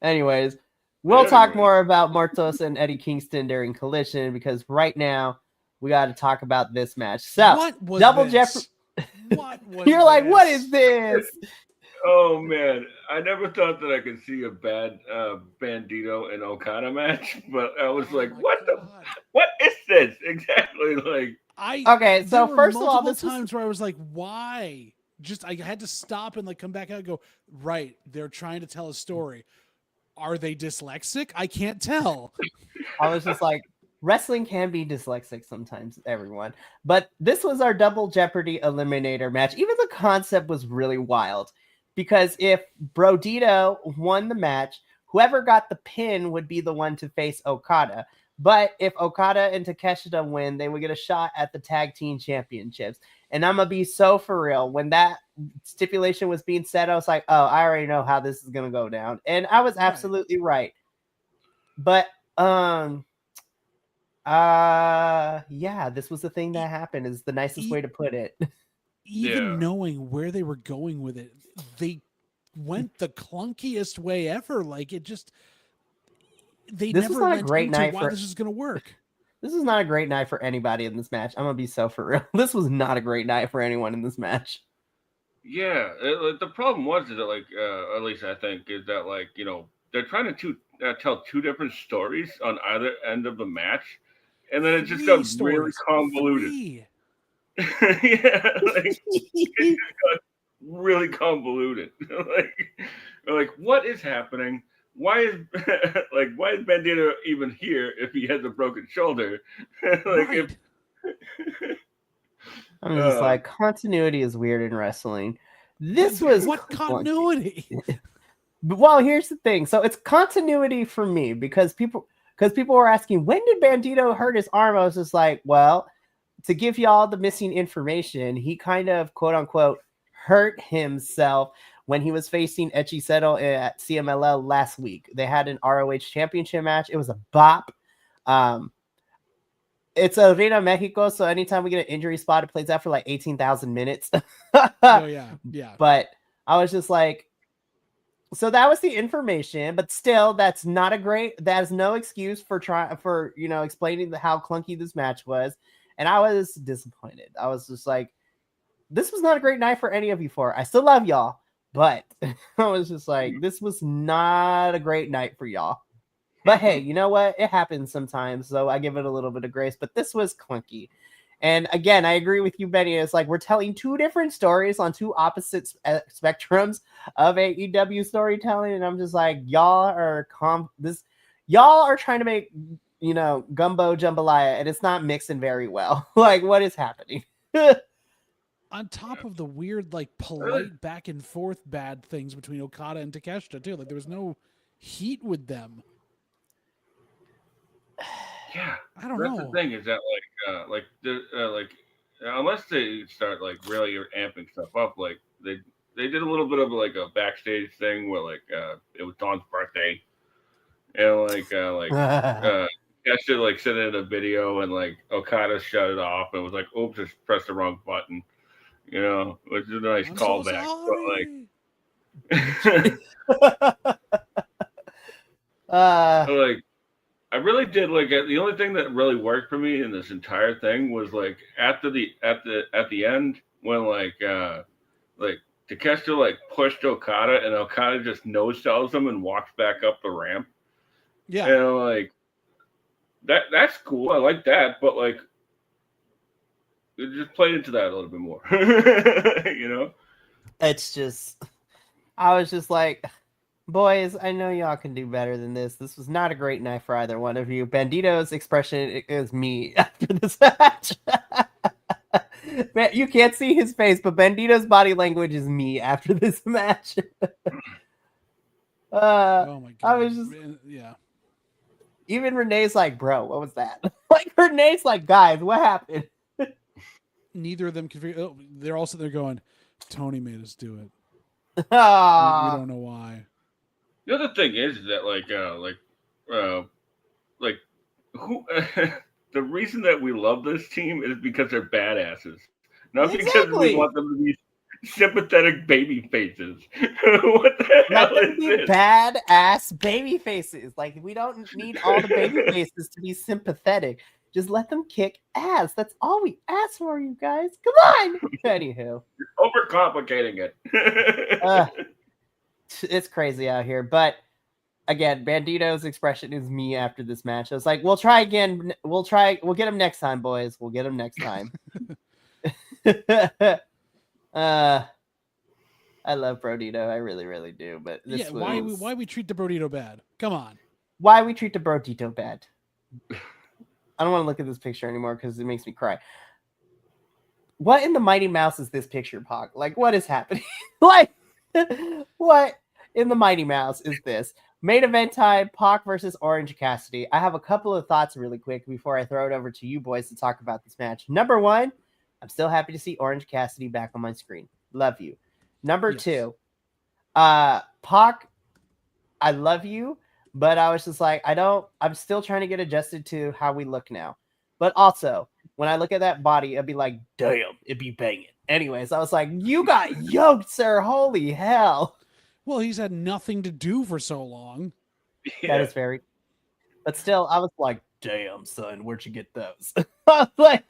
Anyways, we'll talk more about Mortos and Eddie Kingston during Collision, because right now we got to talk about this match. So, what was Double this? Jeopardy. What was You're this? like, what is this? Oh man, I never thought that I could see a bad Bandito and Okada match, but I was like, what is this exactly? Like, okay, so first of all, this times where I was like, why? Just I had to stop and like come back out and go, right, they're trying to tell a story. Are they dyslexic? I can't tell. I was just like, wrestling can be dyslexic sometimes, everyone. But this was our Double Jeopardy Eliminator match. Even the concept was really wild, because if Brodito won the match, whoever got the pin would be the one to face Okada. But if Okada and Takeshita win, they would get a shot at the tag team championships. And I'm going to be so for real. When that stipulation was being said, I was like, oh, I already know how this is going to go down. And I was absolutely right. But, yeah, this was the thing that happened, is the nicest way to put it. Even knowing where they were going with it, they went the clunkiest way ever. Like, it just, they this never was not went a great into night why for, this is going to work. This is not a great night for anybody in this match. I'm going to be so for real. This was not a great night for anyone in this match. Yeah, the problem was is that, like, at least I think, is that, like, you know, they're trying to tell two different stories on either end of the match, and then it just got really convoluted. Yeah, like, it just got really convoluted. like, what is happening? Why is Bandito even here if he has a broken shoulder? I'm just like, continuity is weird in wrestling. This was what continuity? Well, here's the thing. So it's continuity for me, because people were asking, when did Bandito hurt his arm? I was just like, well, to give y'all the missing information, he kind of, quote unquote, hurt himself when he was facing Echiseto at CMLL last week. They had an ROH championship match. It was a bop. It's Arena Mexico, so anytime we get an injury spot, it plays out for like 18,000 minutes. Oh, yeah. But I was just like, so that was the information, but still, that is no excuse for explaining how clunky this match was. And I was disappointed. I was just like, this was not a great night for any of you four. I still love y'all, but I was just like, this was not a great night for y'all. But hey, you know what? It happens sometimes, so I give it a little bit of grace. But this was clunky. And again, I agree with you, Benny. It's like we're telling two different stories on two opposite spectrums of AEW storytelling, and I'm just like, y'all are trying to make gumbo jambalaya, and it's not mixing very well. Like, what is happening? On top of the weird, like, polite back and forth bad things between Okada and Takeshita too, like there was no heat with them. Yeah, I don't know. That's the thing is that unless they start like really amping stuff up, like they did a little bit of like a backstage thing where like it was Dawn's birthday, and Kesha like sent in a video and like Okada shut it off and was like, "Oops, just pressed the wrong button," which is a nice I'm callback. So But like. I really did like it. The only thing that really worked for me in this entire thing was like at the end when like Takeshita like pushed Okada and Okada just nose sells him and walks back up the ramp. Yeah, and like that's cool. I like that, but like it just played into that a little bit more. It's just, I was just like, boys, I know y'all can do better than this. This was not a great night for either one of you. Bandito's expression is me after this match. You can't see his face, but Bandito's body language is me after this match. oh my god! I was just, yeah. Even Renee's like, bro, what was that? Like Renee's like, guys, what happened? Neither of them can figure. Oh, they're all sitting there going, "Tony made us do it. We don't know why." The other thing is that who the reason that we love this team is because they're badasses, not because we want them to be sympathetic baby faces. What the hell is this? Badass baby faces. Like, we don't need all the baby faces to be sympathetic. Just let them kick ass. That's all we ask for, you guys. Come on. Anywho, you're overcomplicating it. It's crazy out here, but again, Bandito's expression is me after this match. I was like, we'll try again. We'll get him next time, boys. We'll get him next time. I love Brodito. I really, really do. But this why we treat the Brodito bad? Come on. Why we treat the Brodito bad? I don't want to look at this picture anymore because it makes me cry. What in the Mighty Mouse is this picture, Pac? Like, what is happening? Like, what in the Mighty Mouse is this? Main event time, Pac versus Orange Cassidy. I have a couple of thoughts really quick before I throw it over to you boys to talk about this match. Number one, I'm still happy to see Orange Cassidy back on my screen. Love you. Number two, Pac, I love you, but I was just like, I'm still trying to get adjusted to how we look now. But also, when I look at that body, I'd be like, damn, it'd be banging. Anyways, I was like, you got yoked, sir. Holy hell. Well, he's had nothing to do for so long. Yeah. That is very. But still, I was like, damn, son, where'd you get those? I was like,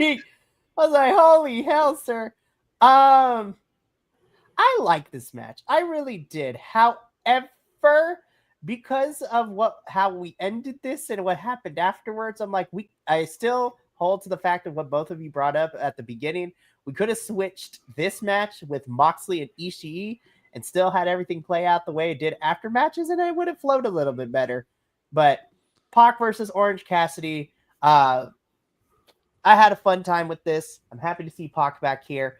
holy hell, sir. I like this match. I really did. However, because of how we ended this and what happened afterwards, I'm like, I still hold to the fact of what both of you brought up at the beginning. We could have switched this match with Moxley and Ishii and still had everything play out the way it did after matches, and it would have flowed a little bit better. But Pac versus Orange Cassidy, I had a fun time with this. I'm happy to see Pac back here.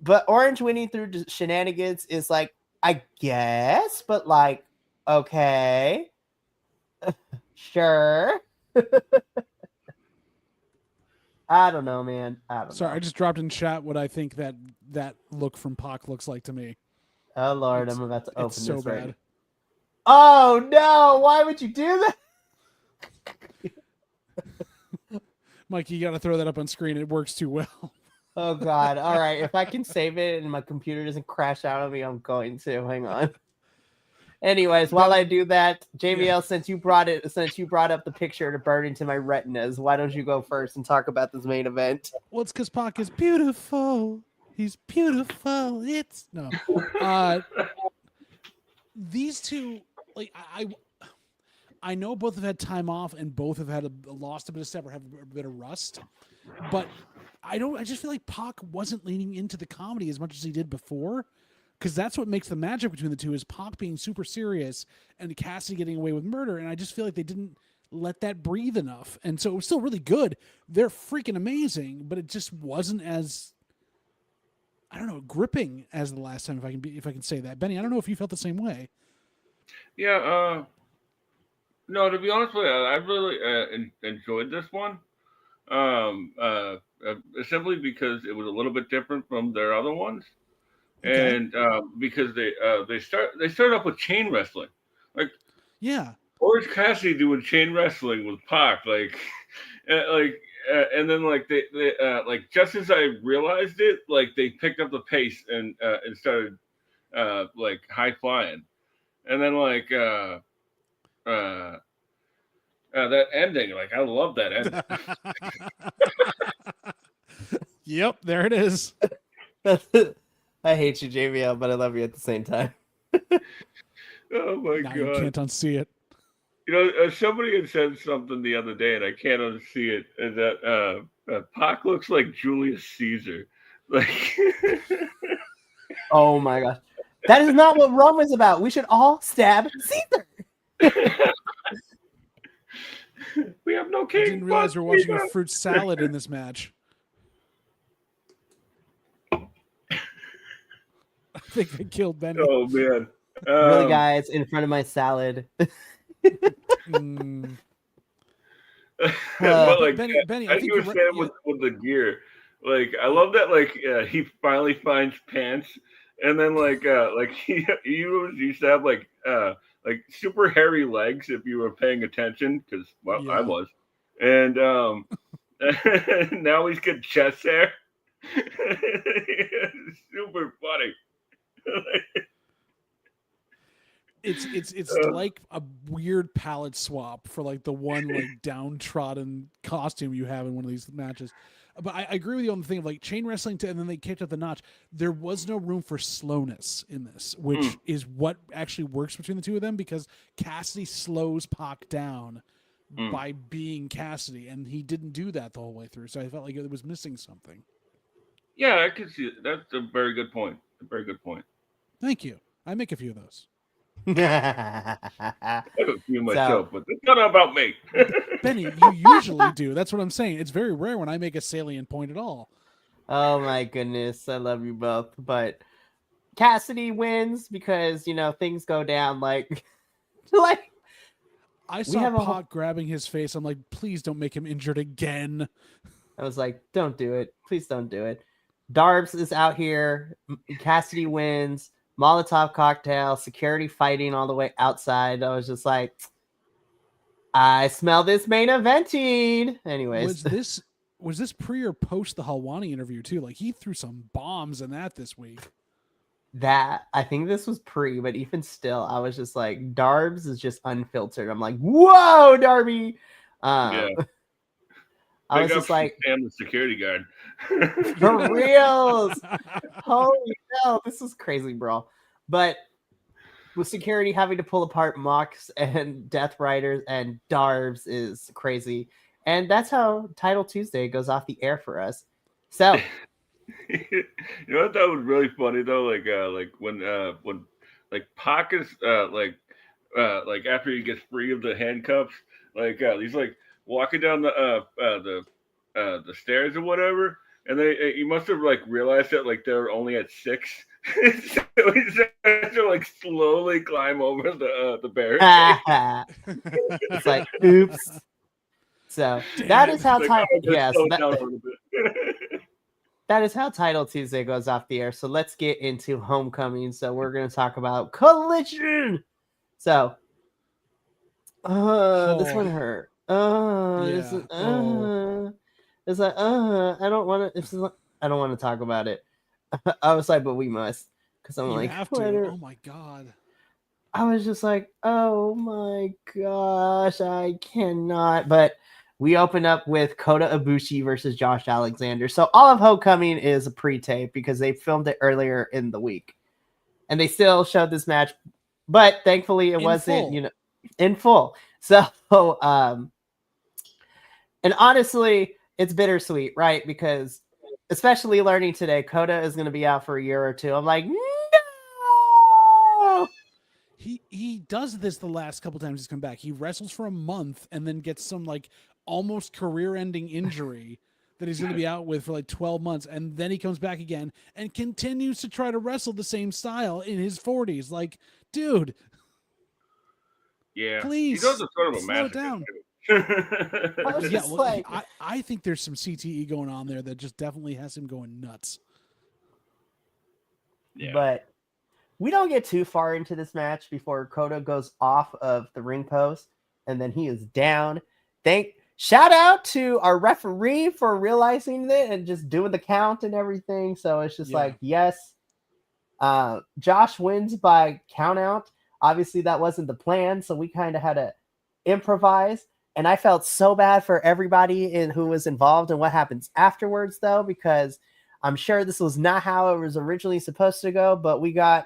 But Orange winning through shenanigans is like, I guess, but like, okay. Sure. I don't know, man. Sorry, I just dropped in chat what I think that look from Pac looks like to me. Oh, Lord, I'm about to open this so right. bad. Oh, no. Why would you do that? Mike, you got to throw that up on screen. It works too well. Oh, God. All right. If I can save it and my computer doesn't crash out on me, I'm going to. Hang on. Anyways, while I do that, JBL, since you brought up the picture to burn into my retinas, why don't you go first and talk about this main event? Well, it's because Pac is beautiful. He's beautiful. It's no. These two, like I know both have had time off and both have had lost a bit of step or have a bit of rust, but I just feel like Pac wasn't leaning into the comedy as much as he did before. Because that's what makes the magic between the two is Pac being super serious and Cassidy getting away with murder. And I just feel like they didn't let that breathe enough. And so it was still really good. They're freaking amazing, but it just wasn't as, I don't know, gripping as the last time, if I can say that. Benny, I don't know if you felt the same way. Yeah. No, to be honest with you, I really enjoyed this one. Simply because it was a little bit different from their other ones. Okay. And because they start off with chain wrestling, like yeah, Orange Cassidy doing chain wrestling with Pac, and then like they like just as I realized it, like they picked up the pace and started like high flying, and then like that ending, like I love that ending. Yep, there it is. I hate you, JBL, but I love you at the same time. Oh my now god! You can't unsee it. You know, somebody had said something the other day, and I can't unsee it. Is that Pac looks like Julius Caesar? Like, oh my gosh, that is not what Rome is about. We should all stab Caesar. We have no king. I didn't realize we're watching a fruit salad in this match. I think they killed Benny. Oh man! Really, guys, in front of my salad. But like Benny, I think you were saying with the gear, like I love that. Like he finally finds pants, and then like he used to have like super hairy legs if you were paying attention, because I was, and now he's got chest hair. It's super funny. It's like a weird palette swap for like the one like downtrodden costume you have in one of these matches. But I agree with you on the thing of like chain wrestling and then they kicked up the notch. There was no room for slowness in this, which is what actually works between the two of them, because Cassidy slows Pac down by being Cassidy, and he didn't do that the whole way through. So I felt like it was missing something. Yeah, I can see it. That's a very good point. A very good point. Thank you. I make a few of those. I have a few myself, but it's not about me. Benny, you usually do. That's what I'm saying. It's very rare when I make a salient point at all. Oh my goodness, I love you both. But Cassidy wins because, you know, things go down like I saw Pac grabbing his face. I'm like, please don't make him injured again. I was like, don't do it. Please don't do it. Darbs is out here. Cassidy wins. Molotov cocktail. Security fighting all the way outside. I was just like, I smell this main eventing. Anyways. Was this pre or post the Halwani interview too? Like he threw some bombs in that this week. I think this was pre, but even still, I was just like, Darbs is just unfiltered. I'm like, whoa, Darby. Yeah. I was just like, Sam, the security guard. For reals. Holy hell, this is crazy, bro. But with security having to pull apart Mox and Death Riders and Darbs is crazy. And that's how Title Tuesday goes off the air for us. So you know what that was really funny though? Like when like Pac is like after he gets free of the handcuffs, like he's like walking down the stairs or whatever, and he must have like realized that like they're only at 6, so he starts to like slowly climb over the barricade. It's like, oops. So that is how that is how Title Tuesday goes off the air. So let's get into Homecoming. So we're going to talk about Collision. So this one hurt. It's like I don't want to talk about it. I was like, but we must, because I'm you like, have to. Oh my god. I was just like, oh my gosh, I cannot. But we open up with Kota Ibushi versus Josh Alexander. So all of Homecoming is a pre-tape because they filmed it earlier in the week. And they still showed this match, but thankfully it wasn't, in full. So and honestly, it's bittersweet, right? Because especially learning today, Kota is going to be out for a year or two. I'm like, no. He does this the last couple times he's come back. He wrestles for a month and then gets some like almost career-ending injury that he's going to be out with for like 12 months, and then he comes back again and continues to try to wrestle the same style in his 40s. Like, dude, yeah, please, he does a sort of a slow it down. Yeah, well, I think there's some CTE going on there that just definitely has him going nuts. Yeah. But we don't get too far into this match before Kota goes off of the ring post, and then he is down. Shout out to our referee for realizing it and just doing the count and everything. So it's just like, yes. Josh wins by count out. Obviously, that wasn't the plan, so we kind of had to improvise. And I felt so bad for everybody who was involved in what happens afterwards, though, because I'm sure this was not how it was originally supposed to go. But we got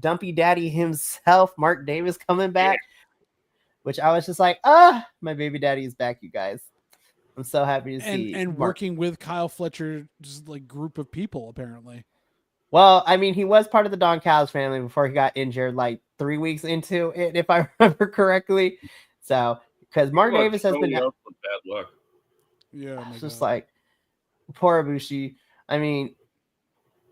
Dumpy Daddy himself, Mark Davis, coming back, which I was just like, my baby daddy is back, you guys. I'm so happy to see. And working with Kyle Fletcher's like group of people, apparently. Well, I mean, he was part of the Don Callis family before he got injured, like 3 weeks into it, if I remember correctly. So, because Mark Davis has been bad luck. Yeah, it's just like poor Ibushi. I mean,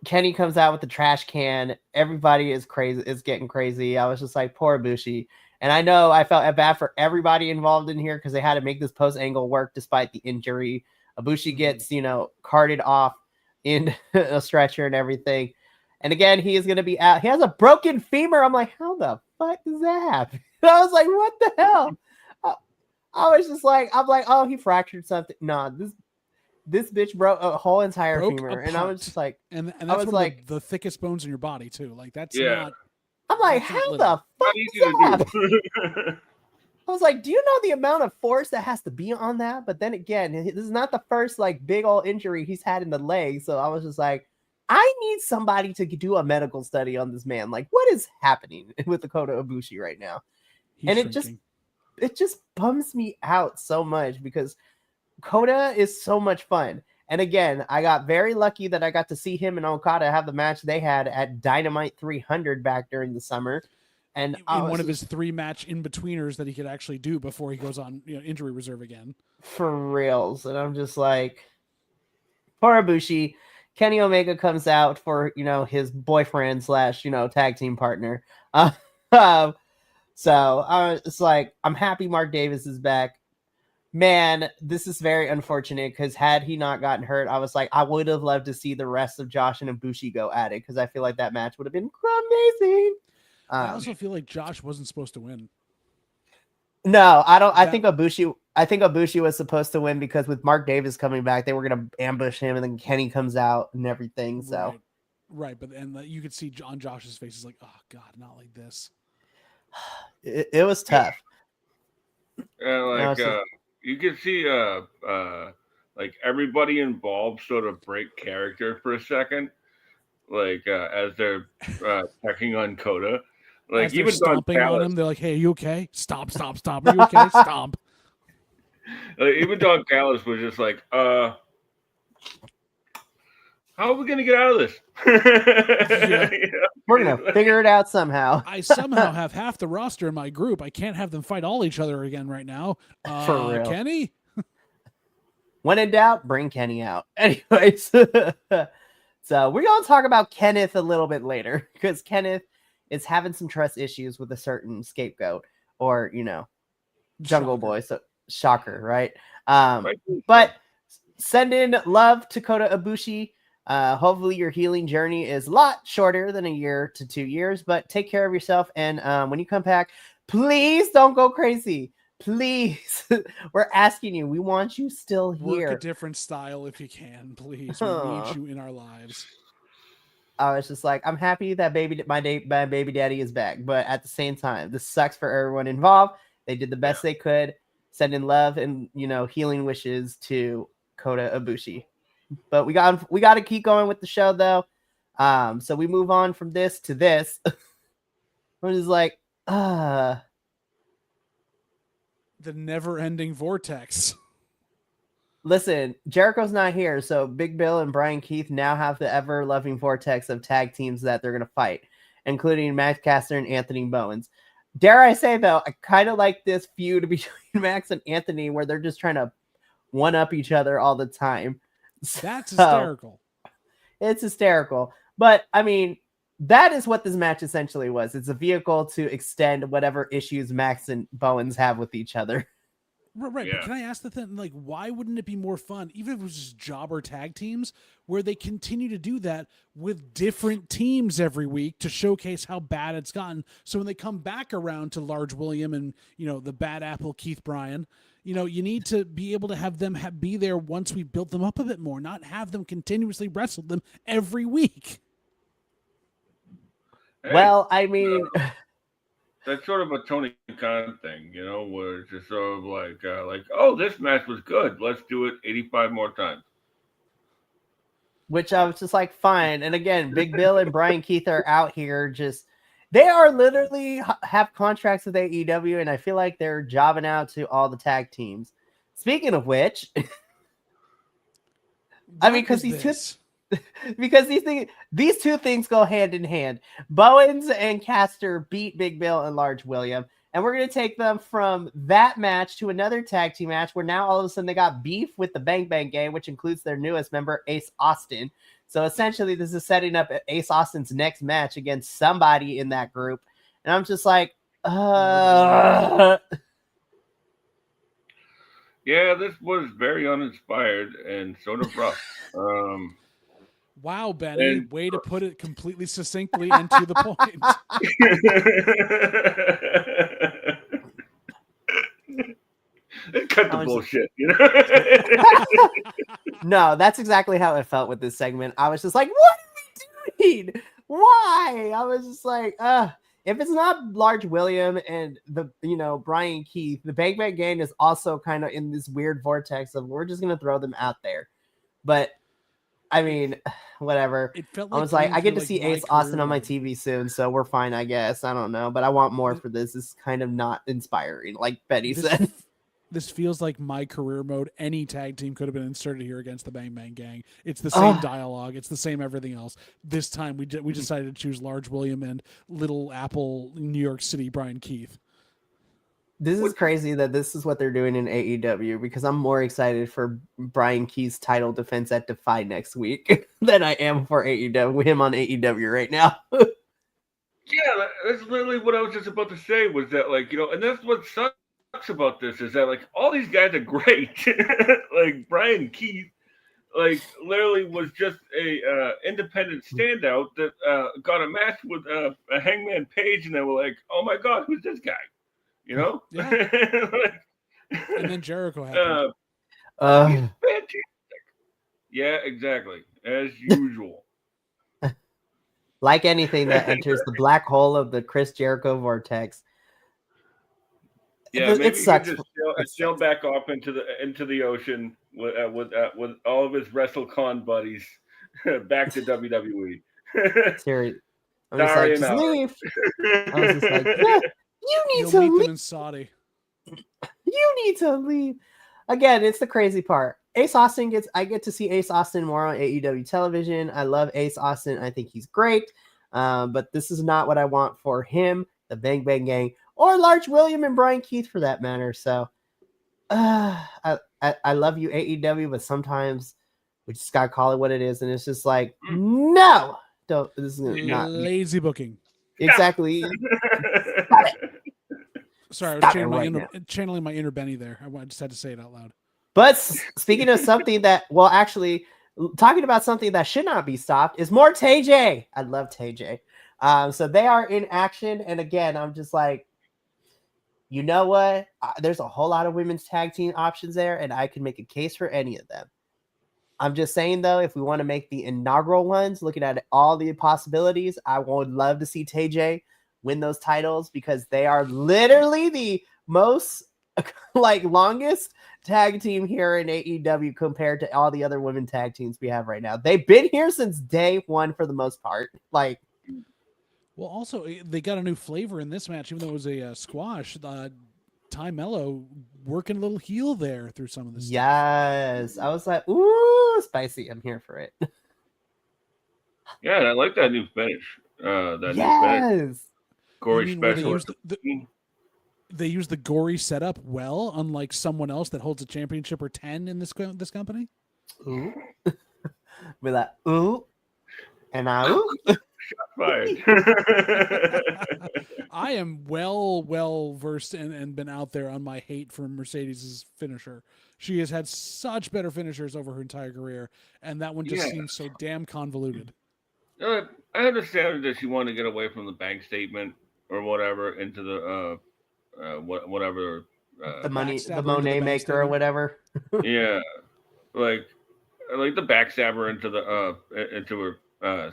Kenny comes out with the trash can. Everybody is crazy. Is getting crazy. I was just like, poor Ibushi. And I know I felt bad for everybody involved in here because they had to make this post angle work despite the injury. Ibushi gets, carted off in a stretcher and everything. And again, he is going to be out. He has a broken femur. I'm like, how the fuck does that happen? I was like, what the hell? I was just like, oh, he fractured something. No, this bitch broke a whole entire femur. And I was just like, and that's one of the thickest bones in your body too. Like that's not. I'm like, how the fuck does that happen? I was like, do you know the amount of force that has to be on that? But then again, this is not the first like big old injury he's had in the leg. So I was just like, I need somebody to do a medical study on this man. Like, what is happening with the Kota Ibushi right now? It just bums me out so much because Kota is so much fun. And again, I got very lucky that I got to see him and Okada have the match they had at Dynamite 300 back during the summer. And in one of his 3-match in-betweeners that he could actually do before he goes on injury reserve again. For reals. And I'm just like, poor Ibushi. Kenny Omega comes out for, his boyfriend / tag team partner. So it's like, I'm happy Mark Davis is back. Man, this is very unfortunate because had he not gotten hurt, I was like, I would have loved to see the rest of Josh and Ibushi go at it because I feel like that match would have been amazing. I also feel like Josh wasn't supposed to win. No, I don't. I think Ibushi was supposed to win because with Mark Davis coming back, they were going to ambush him, and then Kenny comes out and everything. So, right, but you could see on Josh's face, he's like, "Oh God, not like this." It was tough. You can see like everybody involved sort of break character for a second, like as they're checking on Kota. Like as they're even stomping on him, they're like, "Hey, are you okay? Stop! Are you okay? Stop!" Even Don Callis was just like, "How are we gonna get out of this? We're gonna figure it out somehow." I somehow have half the roster in my group. I can't have them fight all each other again right now. For real, Kenny. When in doubt, bring Kenny out. Anyways, so we're gonna talk about Kenneth a little bit later because Kenneth is having some trust issues with a certain scapegoat or Jungle Boy. So shocker, right? But send in love to Kota Ibushi. Hopefully your healing journey is a lot shorter than a year to 2 years, but take care of yourself. And when you come back, please don't go crazy. Please. We're asking you. We want you still here. Work a different style if you can, please. We need you in our lives. I was just like, I'm happy that my baby daddy is back, but at the same time, this sucks for everyone involved. They did the best they could, sending love and healing wishes to Kota Ibushi. But we got to keep going with the show though. So we move on from this to this. I'm just like, the never-ending vortex. Listen, Jericho's not here, so Big Bill and Brian Keith now have the ever-loving vortex of tag teams that they're going to fight, including Max Caster and Anthony Bowens. Dare I say, though, I kind of like this feud between Max and Anthony where they're just trying to one-up each other all the time. That's hysterical. It's hysterical. But, I mean, that is what this match essentially was. It's a vehicle to extend whatever issues Max and Bowens have with each other. Right, but can I ask the thing, like, why wouldn't it be more fun, even if it was just jobber tag teams, where they continue to do that with different teams every week to showcase how bad it's gotten? So when they come back around to Large William and, the Bad Apple Keith Bryan, you need to be able to have them be there once we built them up a bit more, not have them continuously wrestle them every week. Hey, well, I mean... that's sort of a Tony Khan thing, where it's just sort of like, oh, this match was good. Let's do it 85 more times. Which I was just like, fine. And again, Big Bill and Brian Keith are out here they are literally have contracts with AEW, and I feel like they're jobbing out to all the tag teams. Speaking of which, I mean, because these two things go hand in hand. Bowens and Caster beat Big Bill and Large William, and we're going to take them from that match to another tag team match where now all of a sudden they got beef with the Bang Bang Gang, which includes their newest member, Ace Austin. So essentially this is setting up Ace Austin's next match against somebody in that group. And I'm just like, Yeah, this was very uninspired and sort of rough. Wow, Benny, way to put it completely succinctly and to the point. Cut the bullshit, No, that's exactly how it felt with this segment. I was just like, what are we doing? Why? I was just like, if it's not Large William and the Brian Keith, the Bang Bang Gang is also kind of in this weird vortex of we're just gonna throw them out there. But I mean, whatever. It felt I was like, I get to see Ace Austin on my TV soon, so we're fine, I guess. I don't know, but I want more for this. It's kind of not inspiring, like Betty said. This feels like my career mode. Any tag team could have been inserted here against the Bang Bang Gang. It's the same dialogue. It's the same everything else. This time we decided to choose Large William and Little Apple, New York City, Brian Keith. This is crazy that this is what they're doing in AEW because I'm more excited for Brian Keith's title defense at Defy next week than I am for AEW, with him on AEW right now. Yeah, that's literally what I was just about to say was that, like, and that's what sucks about this is that, like, all these guys are great. Like, Brian Keith, like, literally was just a independent standout that got a match with a Hangman Page, and they were like, oh my God, who's this guy? Yeah. And then Jericho happened. He's fantastic. Yeah, exactly. As usual. Like anything that enters the black hole of the Chris Jericho vortex. Yeah, maybe it sucks. He could just sail back off into the ocean with all of his WrestleCon buddies back to WWE. Seriously, I'm just like, just leave. I was just like, yeah. You'll meet them in Saudi. You need to leave. Again, it's the crazy part. I get to see Ace Austin more on AEW television. I love Ace Austin. I think he's great. But this is not what I want for him, the Bang Bang Gang, or Large William and Brian Keith for that matter. So I love you, AEW, but sometimes we just gotta call it what it is. And it's just like, no, don't. This is not lazy booking. Exactly. Sorry, I was channeling my inner Benny there. I just had to say it out loud. But speaking of something that, well, actually, talking about something that should not be stopped is more TJ. I love TJ. So they are in action. And again, I'm just like, you know what? There's a whole lot of women's tag team options there, and I can make a case for any of them. I'm just saying though, if we want to make the inaugural ones, looking at all the possibilities, I would love to see TJ win those titles because they are literally the most like longest tag team here in AEW compared to all the other women tag teams we have right now. They've been here since day one for the most part. Like, well, also they got a new flavor in this match, even though it was a squash. Ty Mello working a little heel there through some of the stuff. yes, I was like, ooh, spicy. I'm here for it. Yeah, and I like that new finish. That new finish. Yes. Gory special. They use the gory setup well, unlike someone else that holds a championship or 10 in this company. Ooh. With that ooh and I ooh. Fired. I am well versed and been out there on my hate for Mercedes' finisher. She has had such better finishers over her entire career, and that one just seems so damn convoluted. I understand that she wanted to get away from the bank statement or whatever into the whatever The money, the Monet maker or whatever. Yeah, like the backstabber into her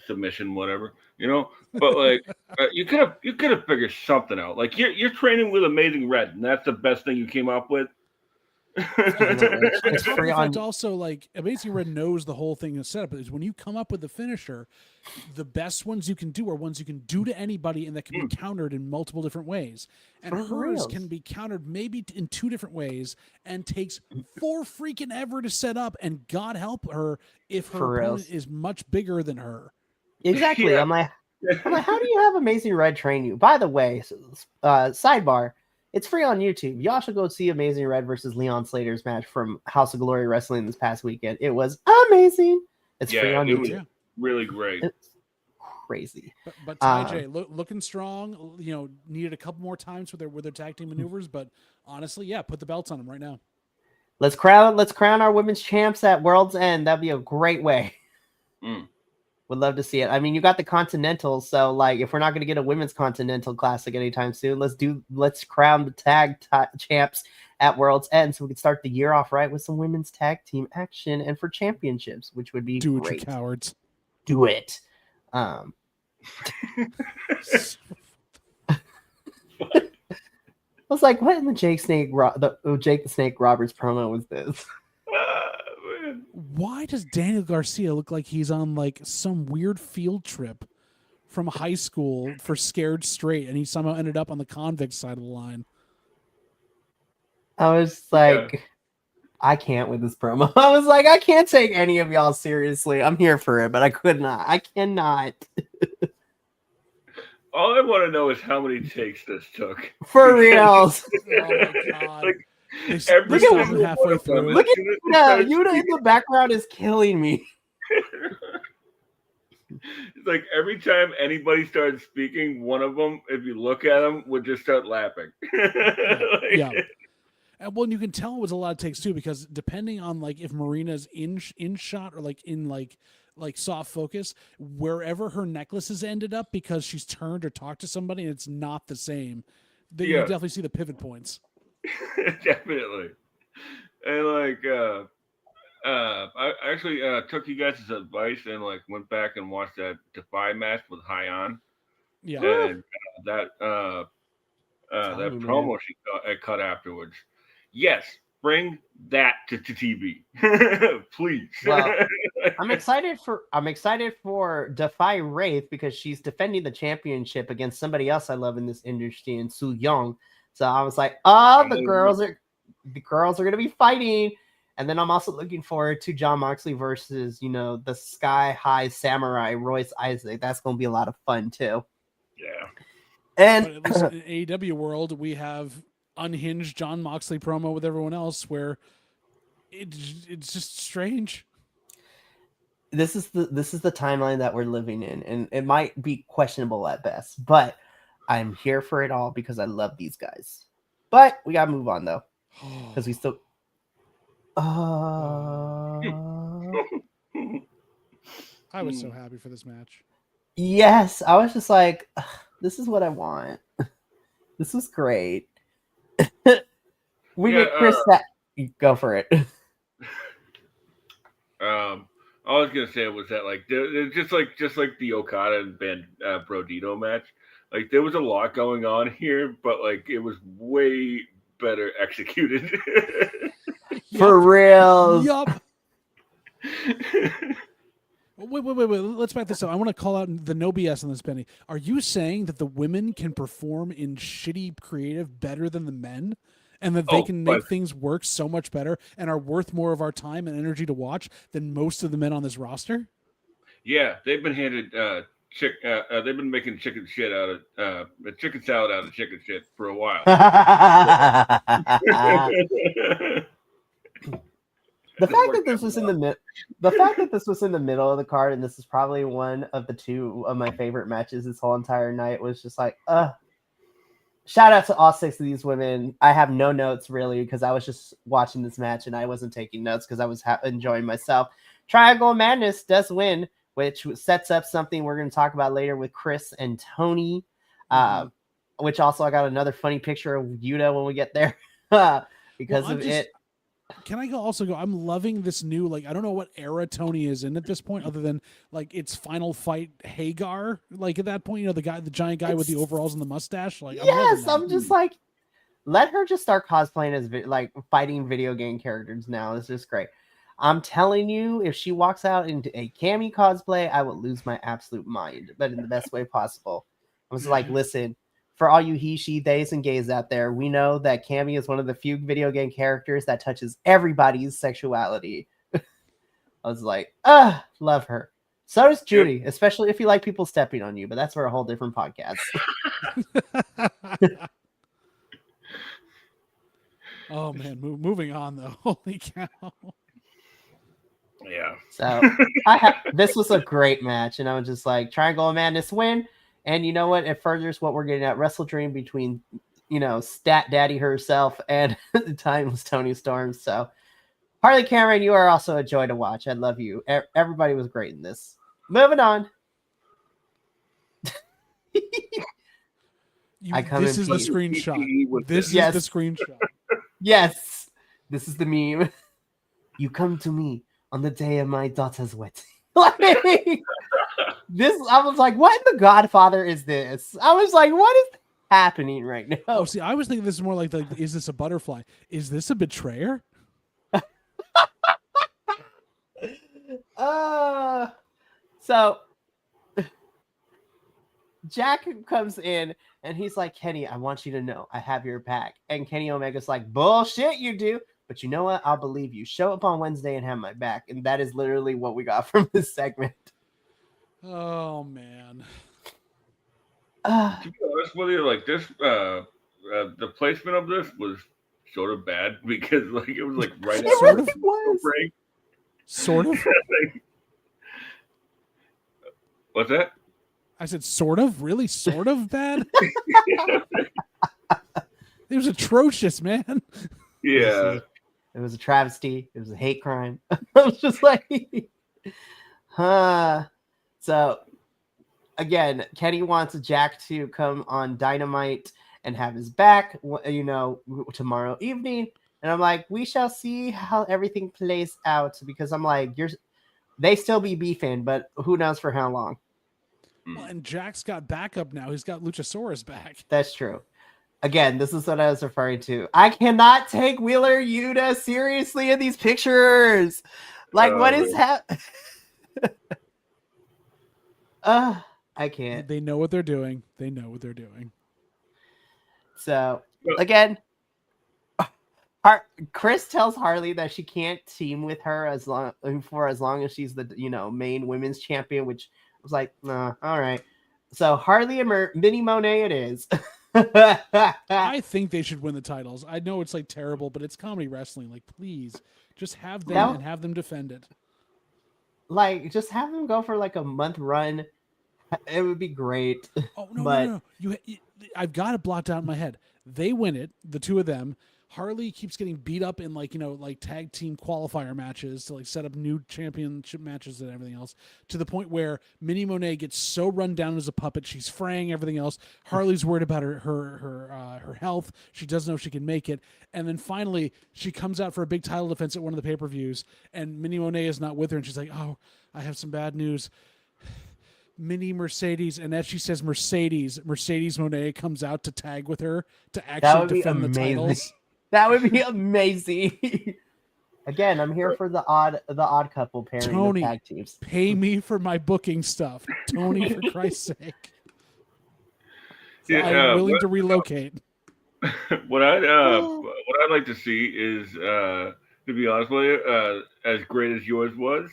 submission, whatever, you know. But like, you could have figured something out. Like you're training with Amazing Red, and that's the best thing you came up with. It's free on. Also, like Amazing Red knows the whole thing is set up. Is when you come up with the finisher, the best ones you can do are ones you can do to anybody, and that can be countered in multiple different ways. And hers can be countered maybe in 2 different ways, and takes 4 freaking ever to set up. And God help her if her opponent is much bigger than her. Exactly. Yeah. I'm like, how do you have Amazing Red train you? By the way, sidebar. It's free on YouTube. Y'all should go see Amazing Red versus Leon Slater's match from House of Glory Wrestling this past weekend. It was amazing. It's free on YouTube. Was really great. It's crazy. But TJ looking strong. You know, needed a couple more times with their tag team maneuvers. But honestly, put the belts on them right now. Let's crown our women's champs at World's End. That'd be a great way. Would love to see it. I mean, you got the Continental, so like, if we're not going to get a women's Continental Classic anytime soon, let's crown the tag champs at World's End, so we can start the year off right with some women's tag team action and for championships, which would be great. Do it, you cowards. Do it. I was like, what in the Jake the Snake Roberts promo was this? Why does Daniel Garcia look like he's on like some weird field trip from high school for Scared Straight, and he somehow ended up on the convict side of the line? I was like, I can't with this promo. I was like, I can't take any of y'all seriously. I'm here for it, but I cannot. All I want to know is how many takes this took. For real. Oh my God. Look at him halfway through. Look at Yuta in the background is killing me. It's like every time anybody started speaking, one of them, if you look at them, would just start laughing. Yeah. And well, you can tell it was a lot of takes too, because depending on like if Marina's in shot or like in like soft focus, wherever her necklaces ended up, because she's turned or talked to somebody and it's not the same, then you definitely see the pivot points. Definitely. And like I actually took you guys' advice and like went back and watched that Defy match with Hyon. Yeah. And that promo she cut afterwards. Yes, bring that to TV. Please. Well, I'm excited for Defy Wraith because she's defending the championship against somebody else I love in this industry, in Su Young. So I was like, the girls are going to be fighting. And then I'm also looking forward to Jon Moxley versus, the Sky High Samurai, Royce Isaac. That's going to be a lot of fun too. Yeah. And but at least in AEW world, we have unhinged Jon Moxley promo with everyone else where it's just strange. This is the timeline that we're living in, and it might be questionable at best, but I'm here for it all because I love these guys. But we gotta move on though, because we still. I was so happy for this match. Yes, I was just like, this is what I want. This was great. We get Chris. Go for it. All I was gonna say was that like just like the Okada and Brodito match, like there was a lot going on here, but like it was way better executed. For real. Yup. Wait. Let's back this up. I want to call out the no BS on this, Benny. Are you saying that the women can perform in shitty creative better than the men? And that they can make things work so much better and are worth more of our time and energy to watch than most of the men on this roster? Yeah, they've been handed they've been making chicken shit out of chicken salad out of chicken shit for a while. The fact that this was in the middle of the card, and this is probably one of the two of my favorite matches this whole entire night, was just like, shout out to all 6 of these women. I have no notes really because I was just watching this match and I wasn't taking notes because I was enjoying myself. Triangle Madness does win, which sets up something we're going to talk about later with Chris and Tony, which also I got another funny picture of Yuta when we get there because it. Can I also go? I'm loving this new, like, I don't know what era Tony is in at this point, other than like it's Final Fight Hagar. Like at that point, you know, the giant guy with the overalls and the mustache. Like, yes, I'm just like, let her just start cosplaying as like fighting video game characters now. It's just great. I'm telling you, if she walks out into a Cammy cosplay, I would lose my absolute mind, but in the best way possible. I was like, listen. For all you he, she, theys, and gays out there, we know that Cammy is one of the few video game characters that touches everybody's sexuality. I was like, love her. So does Judy, especially if you like people stepping on you, but that's for a whole different podcast. Oh, man. Moving on, though. Holy cow. Yeah. So this was a great match, and I was just like, Triangle of Madness win. And you know what? It furthers what we're getting at. Wrestle Dream between, you know, Stat Daddy herself and the timeless Tony Storm. So, Harley Cameron, you are also a joy to watch. I love you. Everybody was great in this. Moving on. This is the screenshot. This is the screenshot. Yes. This is the meme. You come to me on the day of my daughter's wedding. This, I was like, what in the Godfather is this? I was like, what is happening right now? Oh, see, I was thinking this is more like is this a butterfly? Is this a betrayer? So Jack comes in and he's like, Kenny, I want you to know I have your back. And Kenny Omega's like, bullshit, you do. But you know what? I'll believe you. Show up on Wednesday and have my back. And that is literally what we got from this segment. Oh, man. To be honest with you, like this, the placement of this was sort of bad because like it was like right it really was. Break. Sort of? What's that? I said sort of? Really? Sort of bad? It was atrocious, man. Yeah. It was a travesty. It was a hate crime. I was just like, So, again, Kenny wants Jack to come on Dynamite and have his back, you know, tomorrow evening. And I'm like, we shall see how everything plays out because I'm like, they still be beefing, but who knows for how long. Well, and Jack's got backup now. He's got Luchasaurus back. That's true. Again, this is what I was referring to. I cannot take Wheeler Yuta seriously in these pictures. Like, what is happening? I can't. They know what they're doing. So, again, Chris tells Harley that she can't team with her as long as she's the, you know, main women's champion, which was like, nah, all right. So Harley and Minnie Monet it is. I think they should win the titles. I know it's like terrible, but it's comedy wrestling. Like, please just have them and have them defend it. Like, just have them go for like a month run. It would be great. Oh no, no. I've got it blocked out in my head. They win it, the two of them. Harley keeps getting beat up in like tag team qualifier matches to like set up new championship matches and everything else, to the point where Minnie Monet gets so run down as a puppet, she's fraying everything else. Harley's worried about her health. She doesn't know if she can make it, and then finally she comes out for a big title defense at one of the pay-per-views, and Minnie Monet is not with her, and she's like, "Oh, I have some bad news." Minnie Mercedes, and as she says Mercedes Monet comes out to tag with her to actually defend the titles. That would be amazing. Again, I'm here for the odd couple pairing Tony, of tag teams. Pay me for my booking stuff, Tony, for Christ's sake. I'm willing to relocate. What I'd like to see is, to be honest with you, as great as yours was,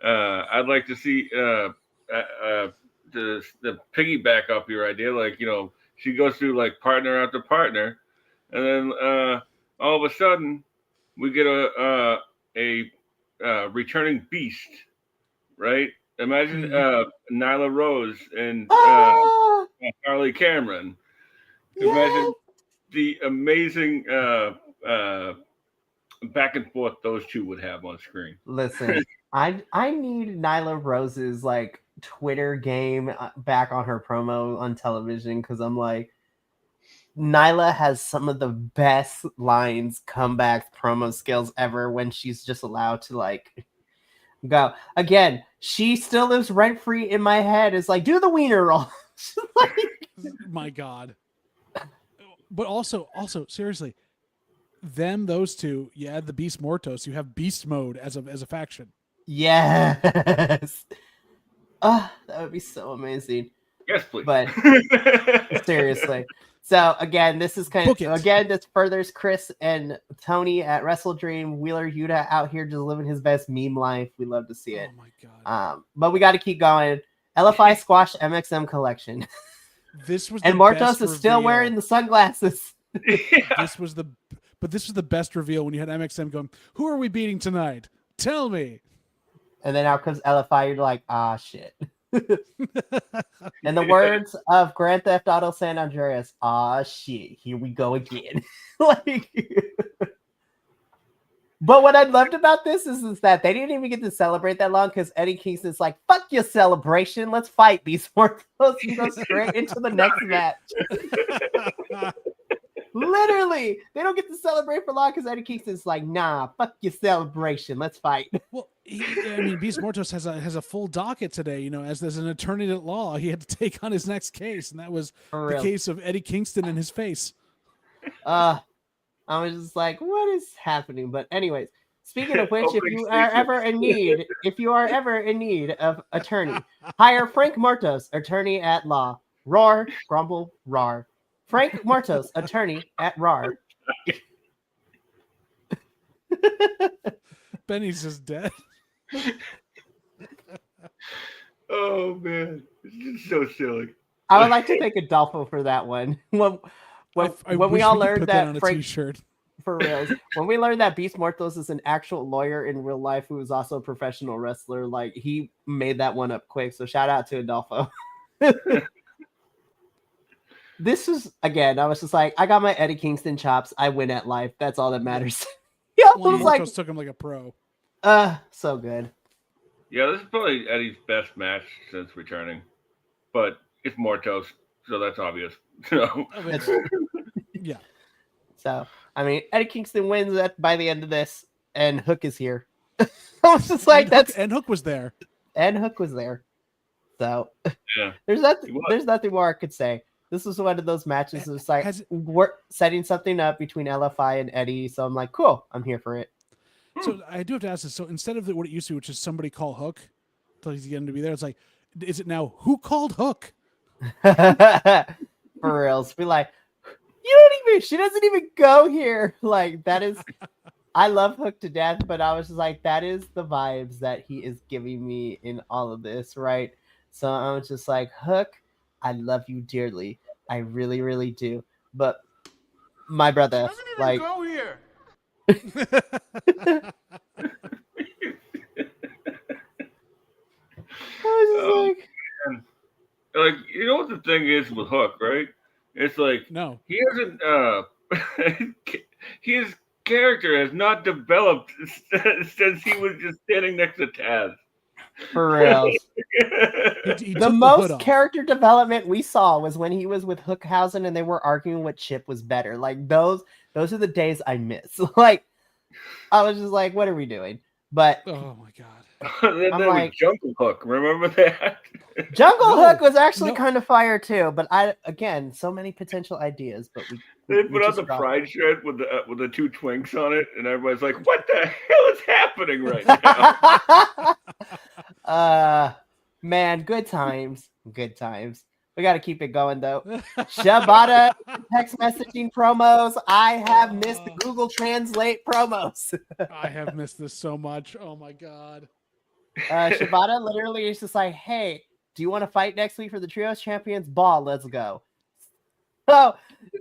I'd like to see the piggyback off your idea, like, she goes through like partner after partner, and then all of a sudden we get a returning beast, right? Imagine Nyla Rose and Harley Cameron. Imagine the amazing back and forth those two would have on screen. Listen, I need Nyla Rose's like Twitter game back on her promo on television, because I'm like, Nyla has some of the best lines, comebacks, promo skills ever when she's just allowed to like go. Again, she still lives rent free in my head. It's like, do the wiener roll. Like, my God. But also seriously, those two, you add the Beast Mortos, you have Beast Mode as a faction. Yes. That would be so amazing. Yes, please. But seriously. So again, this is this furthers Chris and Tony at Wrestle Dream. Wheeler Yuta out here just living his best meme life. We love to see it. Oh my God. But we got to keep going. LFI Squash MXM collection. This was and Mortos is still wearing the sunglasses. This was the best reveal when you had MXM going, "Who are we beating tonight? Tell me." And then out comes LFI. You're like, ah, shit. In the words of Grand Theft Auto San Andreas, ah, shit, here we go again. But what I loved about this is that they didn't even get to celebrate that long, because Eddie Kingston's like, fuck your celebration, let's fight these Mortos, and go straight into the next match. Literally, they don't get to celebrate for long because Eddie Kingston's like, nah, fuck your celebration, let's fight. Well, Beast Mortos has a full docket today. As there's an attorney at law, he had to take on his next case, and that was the case of Eddie Kingston and his face. I was just like, what is happening? But anyways, speaking of which, if you are ever in need of attorney, hire Frank Mortos, attorney at law. Roar, grumble, roar. Frank Mortos, attorney at RAR. Benny's just dead. Oh man, it's so silly. I would like to thank Adolfo for that one. When we all learned that Frank, t-shirt. For reals, when we learned that Beast Mortos is an actual lawyer in real life who is also a professional wrestler, like, he made that one up quick. So shout out to Adolfo. This was, again, I was just like, I got my Eddie Kingston chops. I win at life. That's all that matters. Mortos took him like a pro. So good. Yeah, this is probably Eddie's best match since returning, but it's Mortos, so that's obvious. Yeah. So, I mean, Eddie Kingston wins by the end of this, and Hook is here. I was just like, and Hook was there. And Hook was there. So, yeah, there's nothing more I could say. This was one of those matches that's like, we're setting something up between LFI and Eddie. So I'm like, cool, I'm here for it. So I do have to ask this. So instead of what it used to be, which is somebody call Hook until he's getting to be there, it's like, is it now who called Hook? For reals. Be like, she doesn't even go here. Like, that is, I love Hook to death, but I was just like, that is the vibes that he is giving me in all of this, right? So I was just like, Hook, I love you dearly. I really, really do. But my brother, like, go here. Like, you know what the thing is with Hook, right? It's like, no, he hasn't his character has not developed since he was just standing next to Taz. For real. He The took the hood most off. character development we saw was when he was with Hookhausen and they were arguing what chip was better. Like those are the days I miss. Like I was just like, what are we doing? But Oh my god. Then I'm there was like, Jungle Hook. Remember that? Jungle No, Hook was actually no. kind of fire too. But again, so many potential ideas. But They we put out just the dropped pride shirt with the two twinks on it, and everybody's like, "What the hell is happening right now?" Man, good times. Good times. We got to keep it going though. Shibata text messaging promos. I have missed the Google Translate promos. I have missed this so much. Oh my god. Shibata literally is just like, hey, do you want to fight next week for the Trios Champions? Ball, let's go. So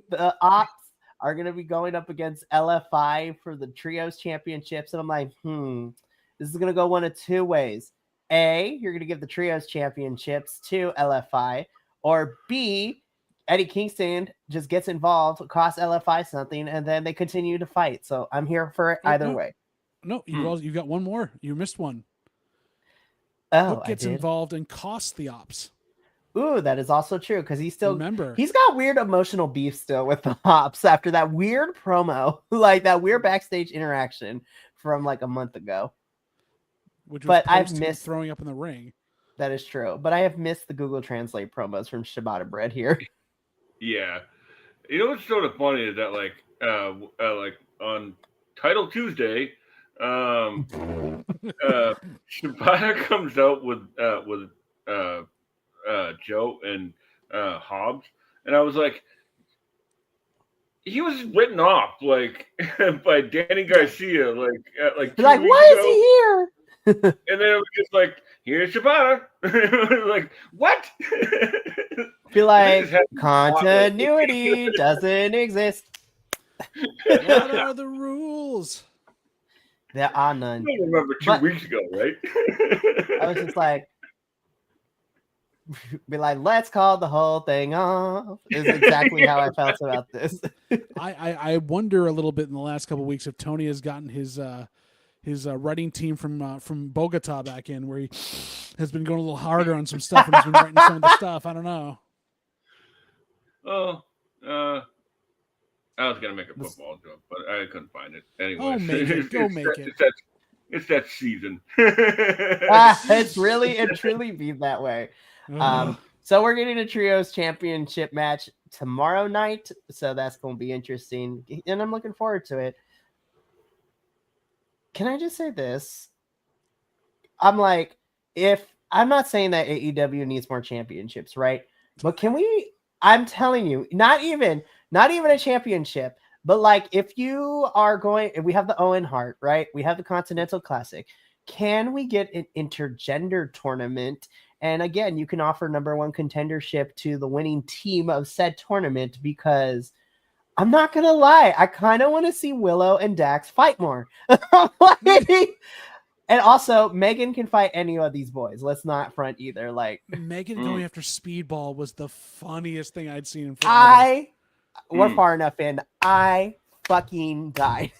the Ops are going to be going up against LFI for the Trios Championships. And I'm like, this is going to go one of two ways. A, you're going to give the Trios Championships to LFI. Or B, Eddie Kingston just gets involved, costs LFI something, and then they continue to fight. So I'm here for it either way. No, you've got one more. You missed one. Oh, Hook gets involved and costs the Ops. Ooh, that is also true because he's got weird emotional beef still with the Ops after that weird promo, like that weird backstage interaction from like a month ago. I've missed throwing up in the ring. That is true, but I have missed the Google Translate promos from Shibata Bread here. Yeah, you know what's sort of funny is that like on Title Tuesday, Shibata comes out with Joe and Hobbs, and I was like, he was written off like by Danny Garcia, like why is he here? And then it was just like, here's Shibata. Like, what? Be like, continuity doesn't exist. What are the rules? There are none. I remember 2 weeks ago, right? I was just like, be like, let's call the whole thing off. Is exactly how I felt about this. I wonder a little bit in the last couple of weeks if Tony has gotten his writing team from Bogota back in, where he has been going a little harder on some stuff and has been writing some of the stuff. I don't know. Oh, I was gonna make a football joke, but I couldn't find it. Anyway, it's that season. It truly be that way. So we're getting a Trios Championship match tomorrow night, so that's going to be interesting, and I'm looking forward to it. Can I just say this? I'm like, I'm not saying that AEW needs more championships, right? But I'm telling you, not even a championship, but like if we have the Owen Hart, right? We have the Continental Classic. Can we get an intergender tournament? And again, you can offer number one contendership to the winning team of said tournament, because I'm not going to lie, I kind of want to see Willow and Dax fight more. And also, Megan can fight any of these boys. Let's not front either. Like Megan going after Speedball was the funniest thing I'd seen in forever. We're far enough in. I fucking died.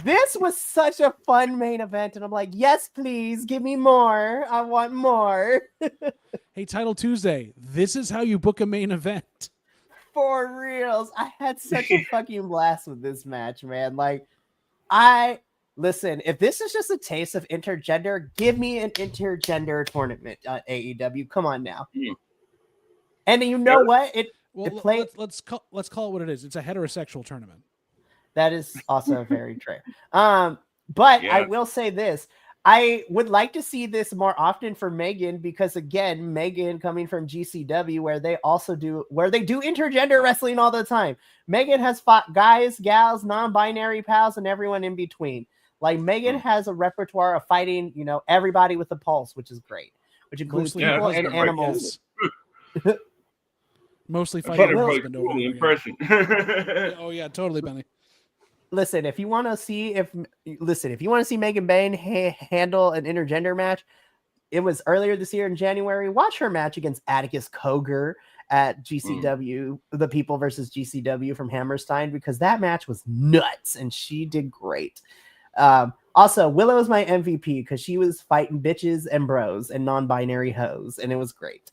This was such a fun main event, and I'm like, yes, please, give me more. I want more. Hey, Title Tuesday, this is how you book a main event. For reals. I had such a fucking blast with this match, man. Like, listen, if this is just a taste of intergender, give me an intergender tournament on AEW. Come on now. And you know what? Let's call it what it is. It's a heterosexual tournament. That is also very true. But I will say this. I would like to see this more often for Megan, because again, Megan coming from GCW, where they do intergender wrestling all the time. Megan has fought guys, gals, non-binary pals, and everyone in between. Like Megan has a repertoire of fighting, everybody with a pulse, which is great, which includes people and animals. Mostly fighting her husband over in person. Oh yeah, totally, Benny. Listen, if you want to see Megan Bain handle an intergender match, it was earlier this year in January. Watch her match against Atticus Cogar at GCW, the People versus GCW from Hammerstein, because that match was nuts and she did great. Also, Willow is my MVP because she was fighting bitches and bros and non-binary hoes, and it was great.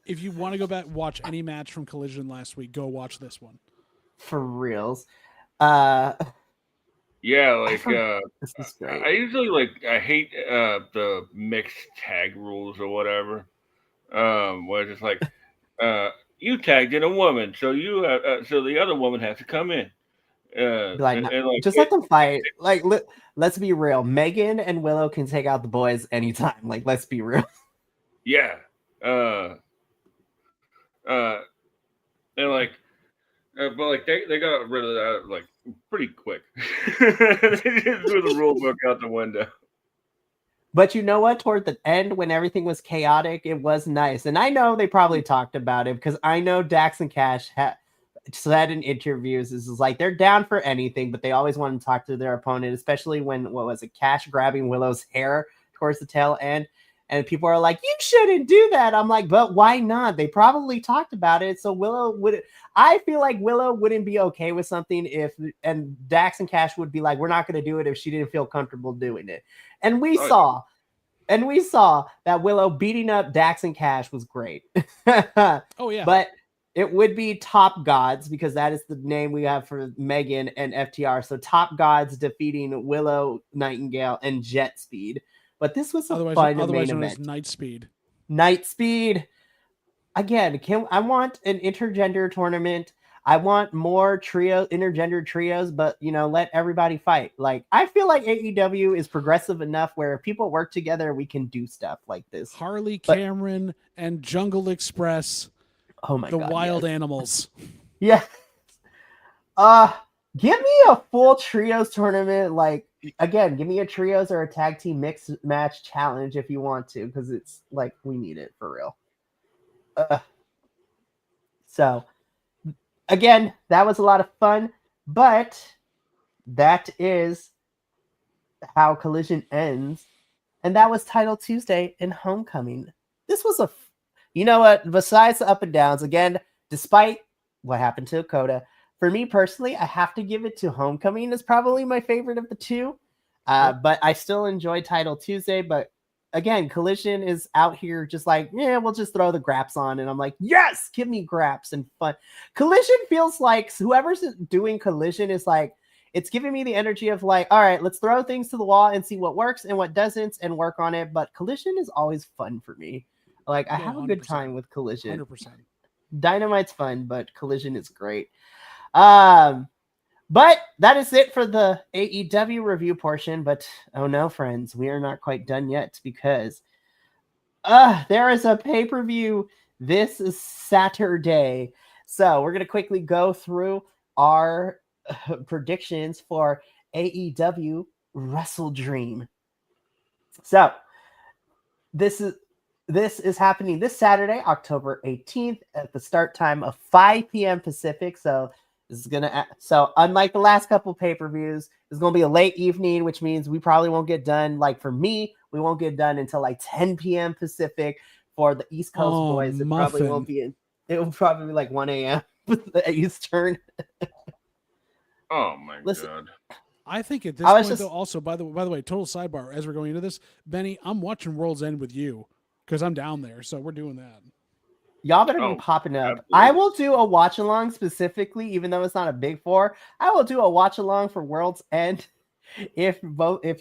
If you want to go back watch any match from Collision last week, go watch this one. For reals. Yeah, like this is great. I usually I hate the mixed tag rules or whatever. Where it's just like you tagged in a woman, so so the other woman has to come in. Just let them fight. Like, let's be real. Megan and Willow can take out the boys anytime. Like, let's be real. Yeah. And but they got rid of that pretty quick. They just threw the rule book out the window. But you know what? Toward the end, when everything was chaotic, it was nice. And I know they probably talked about it because I know Dax and Cash said in interviews is like they're down for anything, but they always want to talk to their opponent, especially when Cash grabbing Willow's hair towards the tail end, and people are like, you shouldn't do that. I'm like, but why not? They probably talked about it, so I feel like Willow wouldn't be okay with something and Dax and Cash would be like, we're not going to do it if she didn't feel comfortable doing it. And we saw that Willow beating up Dax and Cash was great. Oh yeah, but it would be Top Gods because that is the name we have for Megan and FTR. So Top Gods defeating Willow, Nightingale, and Jet Speed. But this was a fun main event. Night Speed. Night Speed. Again, I want an intergender tournament. I want more intergender trios, but let everybody fight. Like, I feel like AEW is progressive enough where if people work together, we can do stuff like this. Harley Cameron and Jungle Express. Oh my God. The wild animals. Yeah. Give me a full trios tournament. Like, again, give me a trios or a tag team mixed match challenge if you want to, because it's like we need it for real. So again, that was a lot of fun, but that is how Collision ends. And that was Title Tuesday in Homecoming. This was you know what? Besides the up and downs, again, despite what happened to Dakota, for me personally, I have to give it to Homecoming. It's probably my favorite of the two. But I still enjoy Title Tuesday. But again, Collision is out here just like, yeah, we'll just throw the graps on. And I'm like, yes, give me graps and fun. Collision feels like whoever's doing Collision is like, it's giving me the energy of like, all right, let's throw things to the wall and see what works and what doesn't and work on it. But Collision is always fun for me. Like, I have a good time with Collision. 100%. Dynamite's fun, but Collision is great. But that is it for the AEW review portion. But oh no, friends, we are not quite done yet because there is a pay-per-view this Saturday. So we're going to quickly go through our predictions for AEW Wrestle Dream. So this is happening this Saturday, October 18th at the start time of 5 p.m. Pacific. So unlike the last couple pay-per-views, it's going to be a late evening, which means we probably won't get done. Like for me, we won't get done until like 10 p.m. Pacific. For the East Coast boys, it probably won't be. It will probably be like 1 a.m. Eastern. Oh my God. I think at this point, though, also by the way, total sidebar as we're going into this, Benny, I'm watching World's End with you because I'm down there, so we're doing that. Y'all better be popping up. Absolutely. I will do a watch along specifically, even though it's not a big four. I will do a watch along for World's End if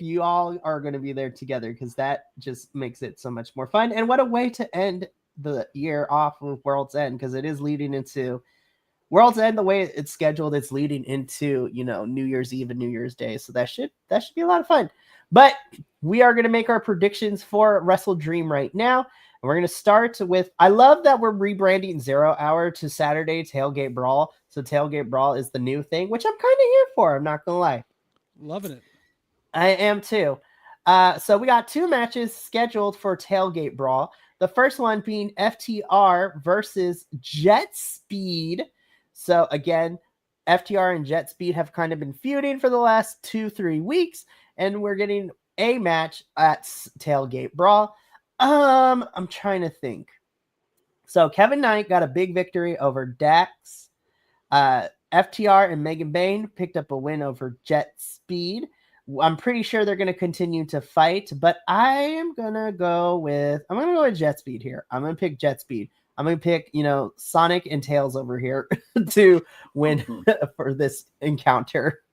you all are going to be there together, because that just makes it so much more fun. And what a way to end the year off with World's End, because it is leading into World's End. The way it's scheduled, it's leading into New Year's Eve and New Year's Day, so that should be a lot of fun. But we are going to make our predictions for Wrestle Dream right now. And we're going to start with, I love that we're rebranding 0 Hour to Saturday Tailgate Brawl. So Tailgate Brawl is the new thing, which I'm kind of here for. I'm not going to lie. Loving it. I am too. So we got 2 matches scheduled for Tailgate Brawl. The first one being FTR versus Jet Speed. So again, FTR and Jet Speed have kind of been feuding for the last 2-3 weeks. And we're getting a match at Tailgate Brawl. I'm trying to think. So Kevin Knight got a big victory over Dax. FTR and Megan Bayne picked up a win over Jet Speed. I'm pretty sure they're going to continue to fight, but I'm going to go with Jet Speed here. I'm going to pick Jet Speed. I'm going to pick, Sonic and Tails over here to win for this encounter.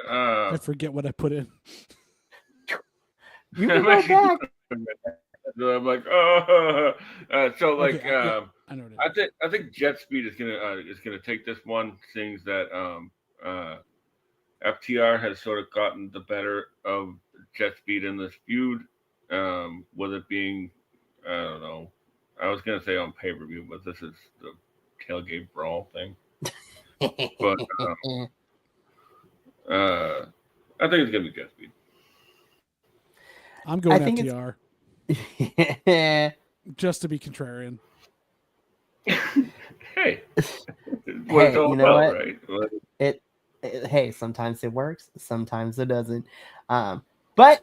I forget what I put in. You can go back. I'm like, oh, so like, Okay, yeah, I know what it is. I think Jet Speed is gonna take this one, seeing that FTR has sort of gotten the better of Jet Speed in this feud, with it being, I don't know, I was gonna say on pay-per-view, but this is the tailgate brawl thing. But I think it's gonna be Jet Speed. I'm going FTR. Just to be contrarian. Hey, you know what? Right? Hey, sometimes it works, sometimes it doesn't. But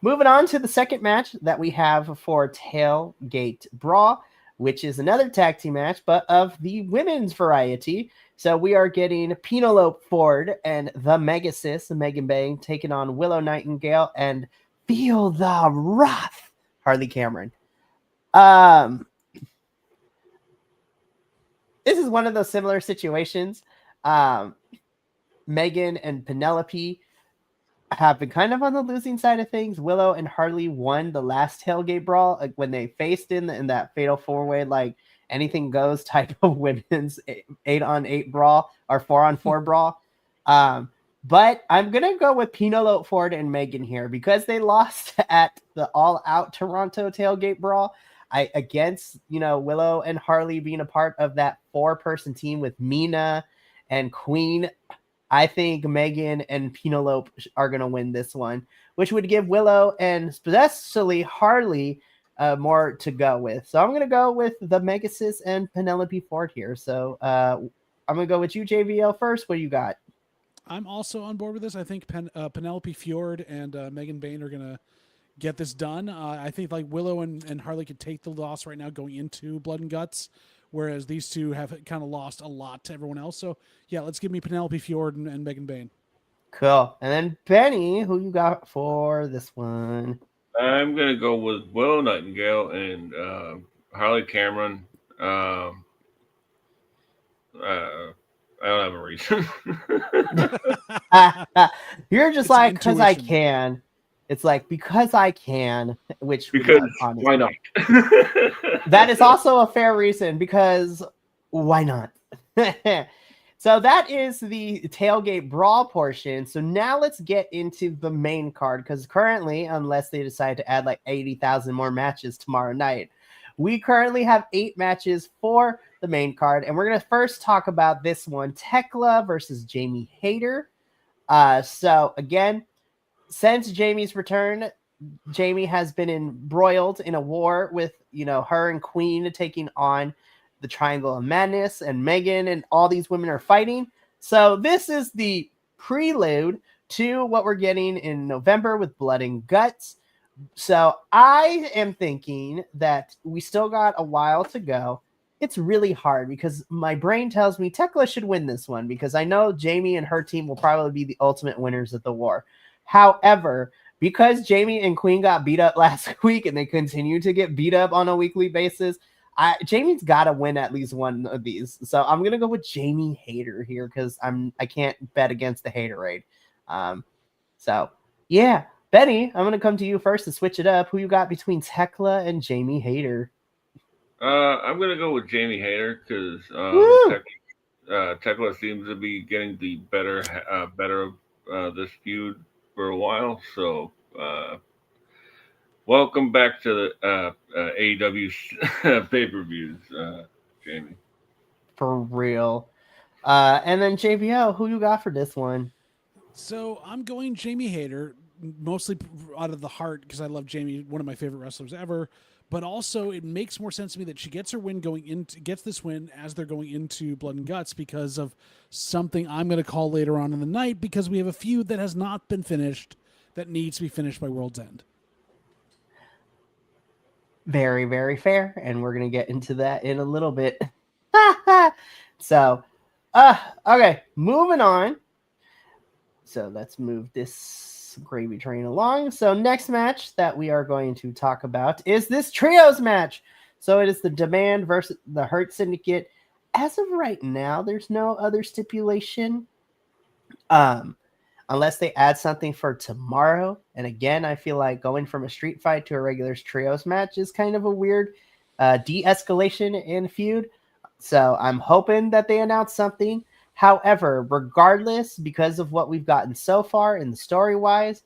moving on to the second match that we have for Tailgate Brawl, which is another tag team match, but of the women's variety. So we are getting Penelope Ford and the Megasis, Megan Bayne, taking on Willow Nightingale and Feel the Wrath, Harley Cameron. This is one of those similar situations. Megan and Penelope have been kind of on the losing side of things. Willow and Harley won the last Tailgate Brawl, like when they faced in that fatal 4-way, like anything goes type of women's 8-on-8 brawl or 4-on-4 brawl. But I'm going to go with Penelope Ford and Megan here because they lost at the All Out Toronto Tailgate Brawl. Against, Willow and Harley being a part of that 4-person team with Mina and Queen. I think Megan and Penelope are going to win this one, which would give Willow and especially Harley more to go with. So I'm going to go with the Megasis and Penelope Ford here. So I'm going to go with you, JVL, first. What do you got? I'm also on board with this. I think Penelope Ford and Megan Bayne are going to get this done. I think like Willow and Harley could take the loss right now going into Blood and Guts, whereas these two have kind of lost a lot to everyone else. So yeah, let's give me Penelope Ford and Megan Bayne. Cool. And then Benny, who you got for this one? I'm gonna go with Willow Nightingale and Harley Cameron. I don't have a reason. You're just like, because I can. It's like, because I can, because why not? That is also a fair reason, because why not? So that is the Tailgate Brawl portion. So now let's get into the main card, because currently, unless they decide to add like 80,000 more matches tomorrow night, we currently have 8 matches for the main card. And we're going to first talk about this one, Tekla versus Jamie Hayter. So again, since Jamie's return, Jamie has been embroiled in a war with, her and Queen taking on the Triangle of Madness, and Megan and all these women are fighting. So this is the prelude to what we're getting in November with Blood and Guts. So I am thinking that we still got a while to go. It's really hard because my brain tells me Tekla should win this one because I know Jamie and her team will probably be the ultimate winners of the war. However, because Jamie and Queen got beat up last week and they continue to get beat up on a weekly basis, Jamie's got to win at least one of these. So I'm going to go with Jamie Hayter here because I can't bet against the Haterade. So, yeah. Benny, I'm going to come to you first to switch it up. Who you got between Tekla and Jamie Hayter? I'm going to go with Jamie Hayter because Tekla seems to be getting the better of this feud for a while. So, welcome back to the AEW pay-per-views, Jamie. For real. And then JBL, who you got for this one? So I'm going Jamie Hayter, mostly out of the heart because I love Jamie, one of my favorite wrestlers ever. But also, it makes more sense to me that she gets this win as they're going into Blood and Guts because of something I'm going to call later on in the night because we have a feud that has not been finished that needs to be finished by World's End. Very, very fair. And we're going to get into that in a little bit. So, okay, moving on. So let's move this gravy train along. So next match that we are going to talk about is this trios match. So it is the Demand versus the Hurt Syndicate. As of right now, there's no other stipulation. Unless they add something for tomorrow. And again, I feel like going from a street fight to a regular trios match is kind of a weird de-escalation in feud. So I'm hoping that they announce something. However, regardless, because of what we've gotten so far in the story-wise,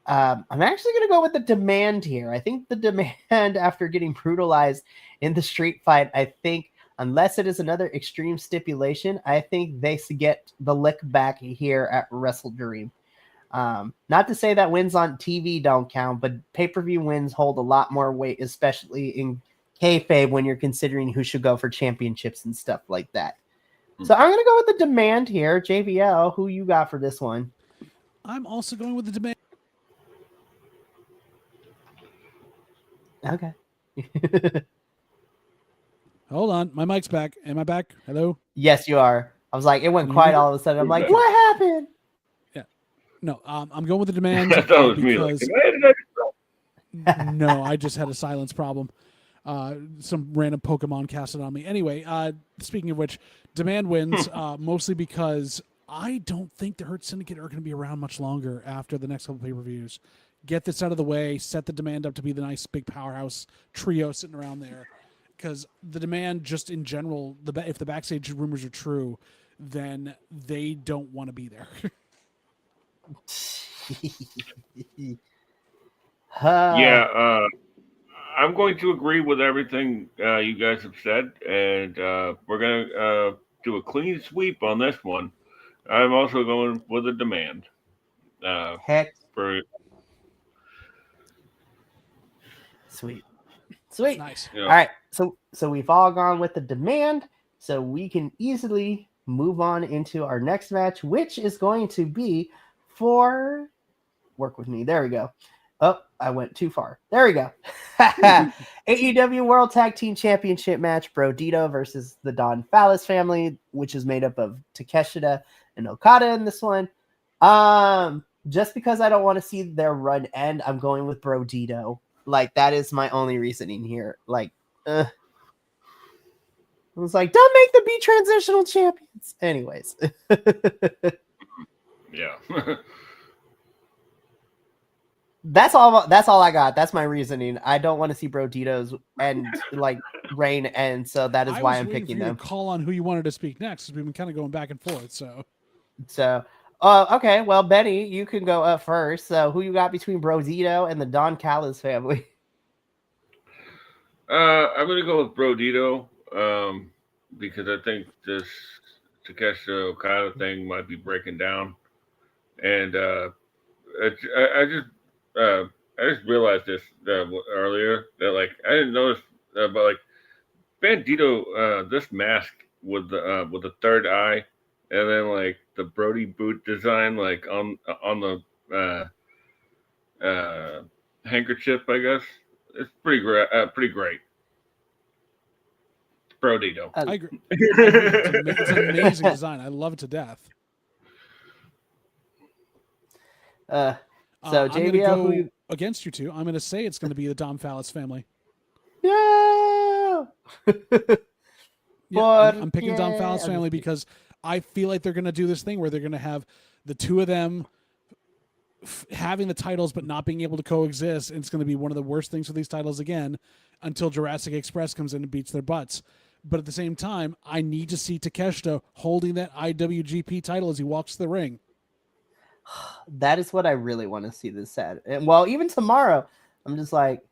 I'm actually going to go with the Demand here. I think the Demand, after getting brutalized in the street fight, I think, unless it is another extreme stipulation, I think they get the lick back here at Wrestle Dream. Not to say that wins on TV don't count, but pay-per-view wins hold a lot more weight, especially in kayfabe when you're considering who should go for championships and stuff like that. So I'm going to go with the Demand here. JVL, who you got for this one? I'm also going with the Demand. Okay. Hold on. My mic's back. Am I back? Hello? Yes, you are. I was like, it went quiet all of a sudden. I'm like, what happened? Yeah. No, I'm going with the Demand I thought it was me. because... No, I just had a silence problem. Some random Pokemon casted on me. Anyway, speaking of which, Demand wins mostly because I don't think the Hurt Syndicate are going to be around much longer after the next couple pay-per-views. Get this out of the way, set the Demand up to be the nice big powerhouse trio sitting around there. Because the Demand, just in general, if the backstage rumors are true, then they don't want to be there. Yeah, I'm going to agree with everything you guys have said, and we're going to do a clean sweep on this one. I'm also going with a Demand. Heck. For Sweet. Nice. Yeah. All right. So we've all gone with the Demand. So we can easily move on into our next match, which is going to be for... Work with me. There we go. Oh, I went too far. There we go. AEW World Tag Team Championship match. Brodito versus the Don Fallis family, which is made up of Takeshita and Okada in this one. Just because I don't want to see their run end, I'm going with Brodito. Like, that is my only reasoning here. Like, I was like, don't make them be transitional champions. Anyways. Yeah. That's all I got. That's my reasoning. I don't want to see Brodito's and like reign end, so that is why I'm picking them. Call on who you wanted to speak next. We've been kind of going back and forth. So okay. Well, Benny, you can go up first. So who you got between Brodito and the Don Callis family? I'm going to go with Brodito because I think this Takeshita Okada thing might be breaking down, and I just realized this earlier that like I didn't notice, but like Bandito, this mask with the third eye, and then like the Brody boot design like on the handkerchief, I guess it's pretty great. Pretty great. Brodito. I agree. It's an amazing design. I love it to death. So I'm going to JBL, go against you two. I'm going to say it's going to be the Dom Fallis family. Yeah. I'm picking Dom Fallis family because I feel like they're going to do this thing where they're going to have the two of them having the titles but not being able to coexist, and it's going to be one of the worst things for these titles again until Jurassic Express comes in and beats their butts. But at the same time, I need to see Takeshita holding that IWGP title as he walks the ring. That is what I really want to see this Saturday. And well, even tomorrow, I'm just like,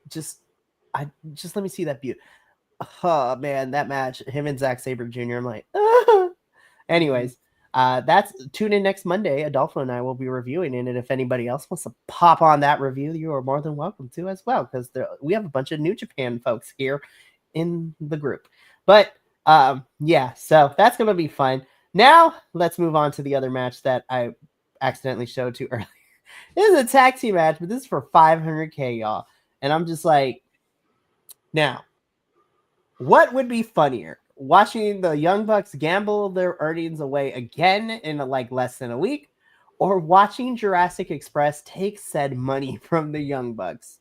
just let me see that beauty. Oh man, that match, him and Zack Sabre Jr. I'm like, ah. Anyways, that's tune in next Monday. Adolfo and I will be reviewing it, and if anybody else wants to pop on that review, you are more than welcome to as well, because we have a bunch of New Japan folks here in the group. But yeah, so that's gonna be fun. Now let's move on to the other match that I accidentally showed too early. This is a tag team match, but this is for $500K, y'all. And I'm just like, Now, what would be funnier? Watching the Young Bucks gamble their earnings away again in like less than a week, or watching Jurassic Express take said money from the Young Bucks?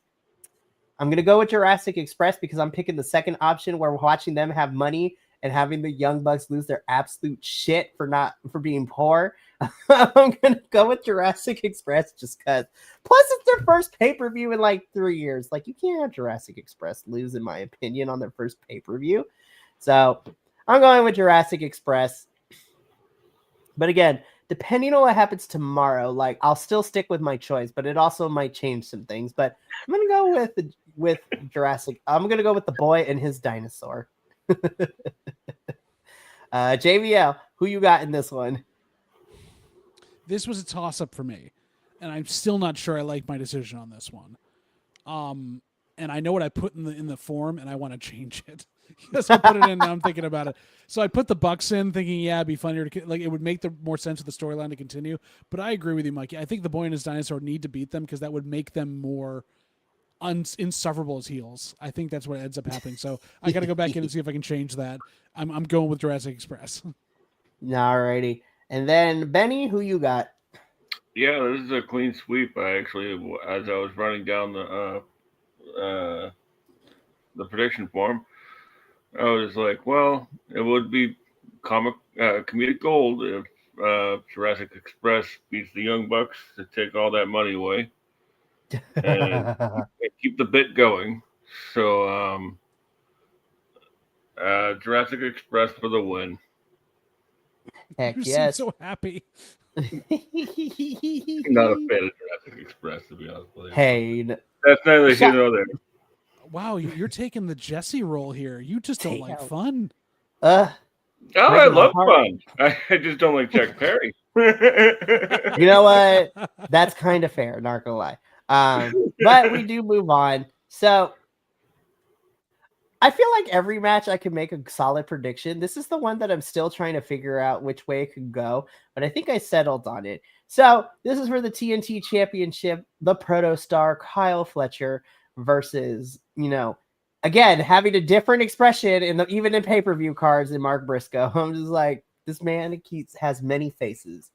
I'm going to go with Jurassic Express because I'm picking the second option where we're watching them have money and having the Young Bucks lose their absolute shit for being poor. I'm going to go with Jurassic Express just because. Plus, it's their first pay-per-view in like 3 years. Like, you can't have Jurassic Express lose, in my opinion, on their first pay-per-view. So I'm going with Jurassic Express. But again, depending on what happens tomorrow, like I'll still stick with my choice, but it also might change some things. But I'm gonna go with Jurassic. I'm gonna go with the boy and his dinosaur. JVL, who you got in this one? This was a toss-up for me, and I'm still not sure I like my decision on this one. And I know what I put in the form, and I want to change it. Yes, I put it in. Now I'm thinking about it. So I put the Bucks in, thinking, yeah, it'd be funnier to like. It would make more sense of the storyline to continue. But I agree with you, Mikey. I think the boy and his dinosaur need to beat them because that would make them more insufferable as heels. I think that's what ends up happening. So I got to go back in and see if I can change that. I'm going with Jurassic Express. Alrighty, and then Benny, who you got? Yeah, this is a clean sweep. I actually, as I was running down the prediction form, I was like, well, it would be comedic gold if Jurassic Express beats the Young Bucks to take all that money away and keep the bit going. So, Jurassic Express for the win. Heck You yes. seem so happy. Not a fan of Jurassic Express, to be honest with you. Hey, That's neither here nor there. Wow, you're taking the Jesse role here. You just don't like fun. I love fun. I just don't like Jack Perry. You know what? That's kind of fair, not gonna lie. But we do move on. So I feel like every match I can make a solid prediction. This is the one that I'm still trying to figure out which way it could go, but I think I settled on it. So this is for the TNT Championship, the Proto Star Kyle Fletcher versus, again, having a different expression even in pay-per-view cards in Mark Briscoe. I'm just like, this man has many faces.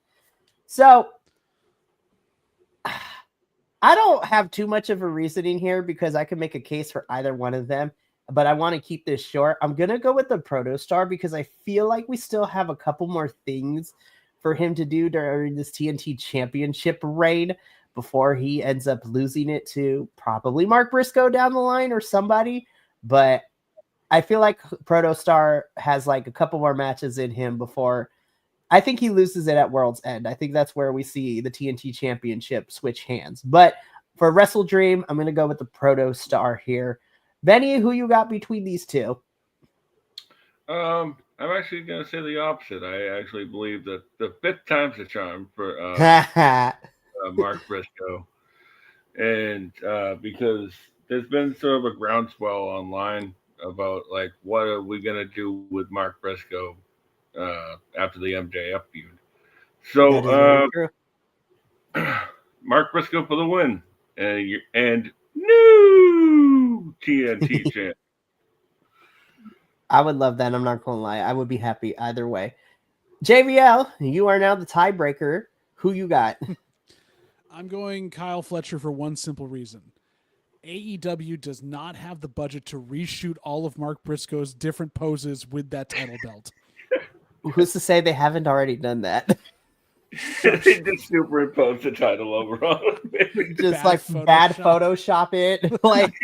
So I don't have too much of a reasoning here because I can make a case for either one of them, but I want to keep this short. I'm going to go with the Proto Star because I feel like we still have a couple more things for him to do during this TNT Championship reign before he ends up losing it to probably Mark Briscoe down the line or somebody. But I feel like Proto Star has like a couple more matches in him before I think he loses it at World's End. I think that's where we see the TNT Championship switch hands. But for Wrestle Dream, I'm going to go with the Proto Star here. Benny, who you got between these two? I'm actually going to say the opposite. I actually believe that the fifth time's a charm for Mark Briscoe. And because there's been sort of a groundswell online about, like, what are we going to do with Mark Briscoe after the MJF feud. So, Mark Briscoe for the win. And new TNT champ. I would love that. I'm not going to lie. I would be happy either way. JVL, you are now the tiebreaker. Who you got? I'm going Kyle Fletcher for one simple reason. AEW does not have the budget to reshoot all of Mark Briscoe's different poses with that title belt. Who's to say they haven't already done that? They just superimpose the title over on it. Just bad Photoshop it. Like,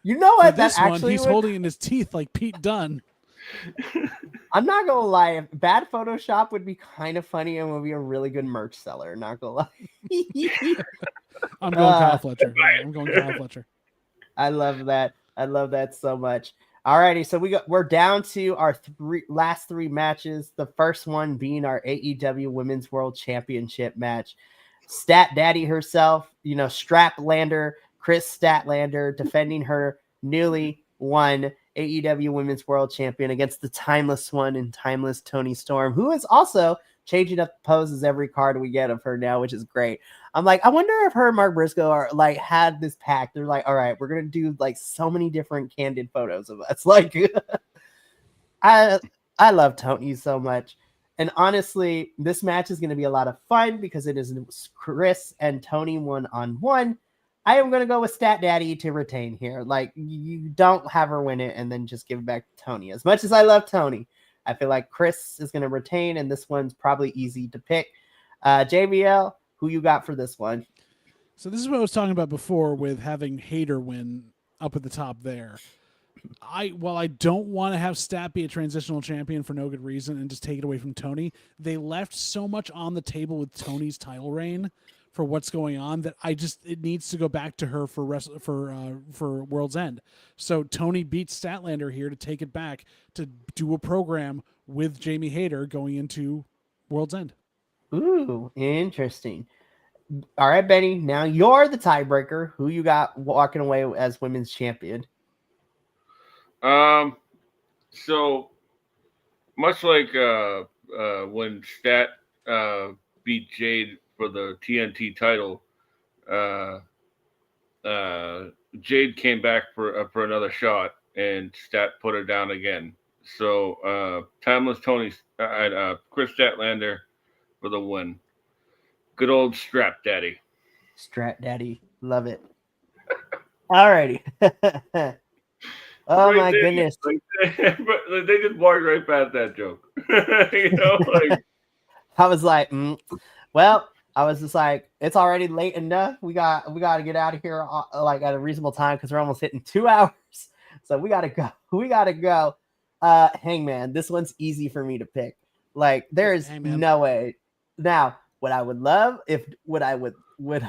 you know what? That actually he's holding in his teeth like Pete Dunne. I'm not gonna lie. Bad Photoshop would be kind of funny and would be a really good merch seller. Not gonna lie. I'm going Kyle Fletcher. I'm going Kyle Fletcher. I love that. I love that so much. Alrighty, so we're down to our last three matches. The first one being our AEW Women's World Championship match. Stat Daddy herself, Straplander, Chris Statlander, defending her newly won AEW Women's World Champion against the timeless one and timeless Toni Storm, who is also changing up poses every card we get of her now, which is great. I'm like, I wonder if her and Mark Briscoe are like had this pact. They're like, all right, we're gonna do like so many different candid photos of us. Like, I love Tony so much. And honestly, this match is going to be a lot of fun because it is Chris and Tony 1-on-1. I am going to go with Stat Daddy to retain here. Like, you don't have her win it and then just give it back to Tony. As much as I love Tony, I feel like Chris is going to retain, and this one's probably easy to pick. JBL, who you got for this one? So this is what I was talking about before with having Hayter win up at the top there. While I don't want to have Stat be a transitional champion for no good reason and just take it away from Tony, they left so much on the table with Tony's title reign for what's going on that it needs to go back to her for World's End. So Tony beats Statlander here to take it back to do a program with Jamie Hayter going into World's End. Ooh, interesting. All right, Benny, now you're the tiebreaker. Who you got walking away as women's champion? So much like when Stat beat Jade for the TNT title, Jade came back for another shot, and Stat put her down again. So Timeless Tony and Chris Statlander for the win. Good old Strap Daddy. Strat Daddy, love it. Alrighty. Oh, right, my goodness. But they just walked right past that joke. Like I was like, well, I was just like, it's already late enough. We got to get out of here like at a reasonable time because we're almost hitting 2 hours. So we got to go. Hangman, this one's easy for me to pick. Like, there is no way. Now, would I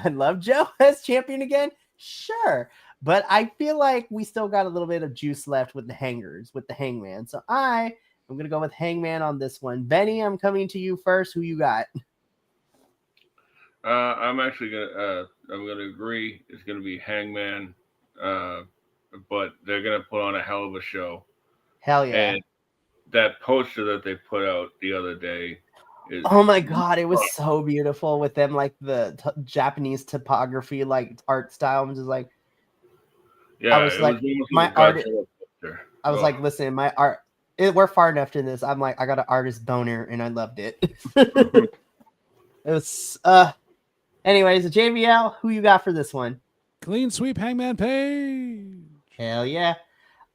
love Joe as champion again? Sure. But I feel like we still got a little bit of juice left with the Hangman. So I'm going to go with Hangman on this one. Benny, I'm coming to you first. Who you got? I'm actually going to agree. It's going to be Hangman. But they're going to put on a hell of a show. Hell yeah. And that poster that they put out the other day oh my God, it was so beautiful with them, like the Japanese typography, like art style. I'm just like, yeah, I was like, my art. I was like, listen, my art. We're far enough to this. I'm like, I got an artist boner, and I loved it. It was. Anyways, JBL, who you got for this one? Clean sweep, Hangman Page. Hell yeah!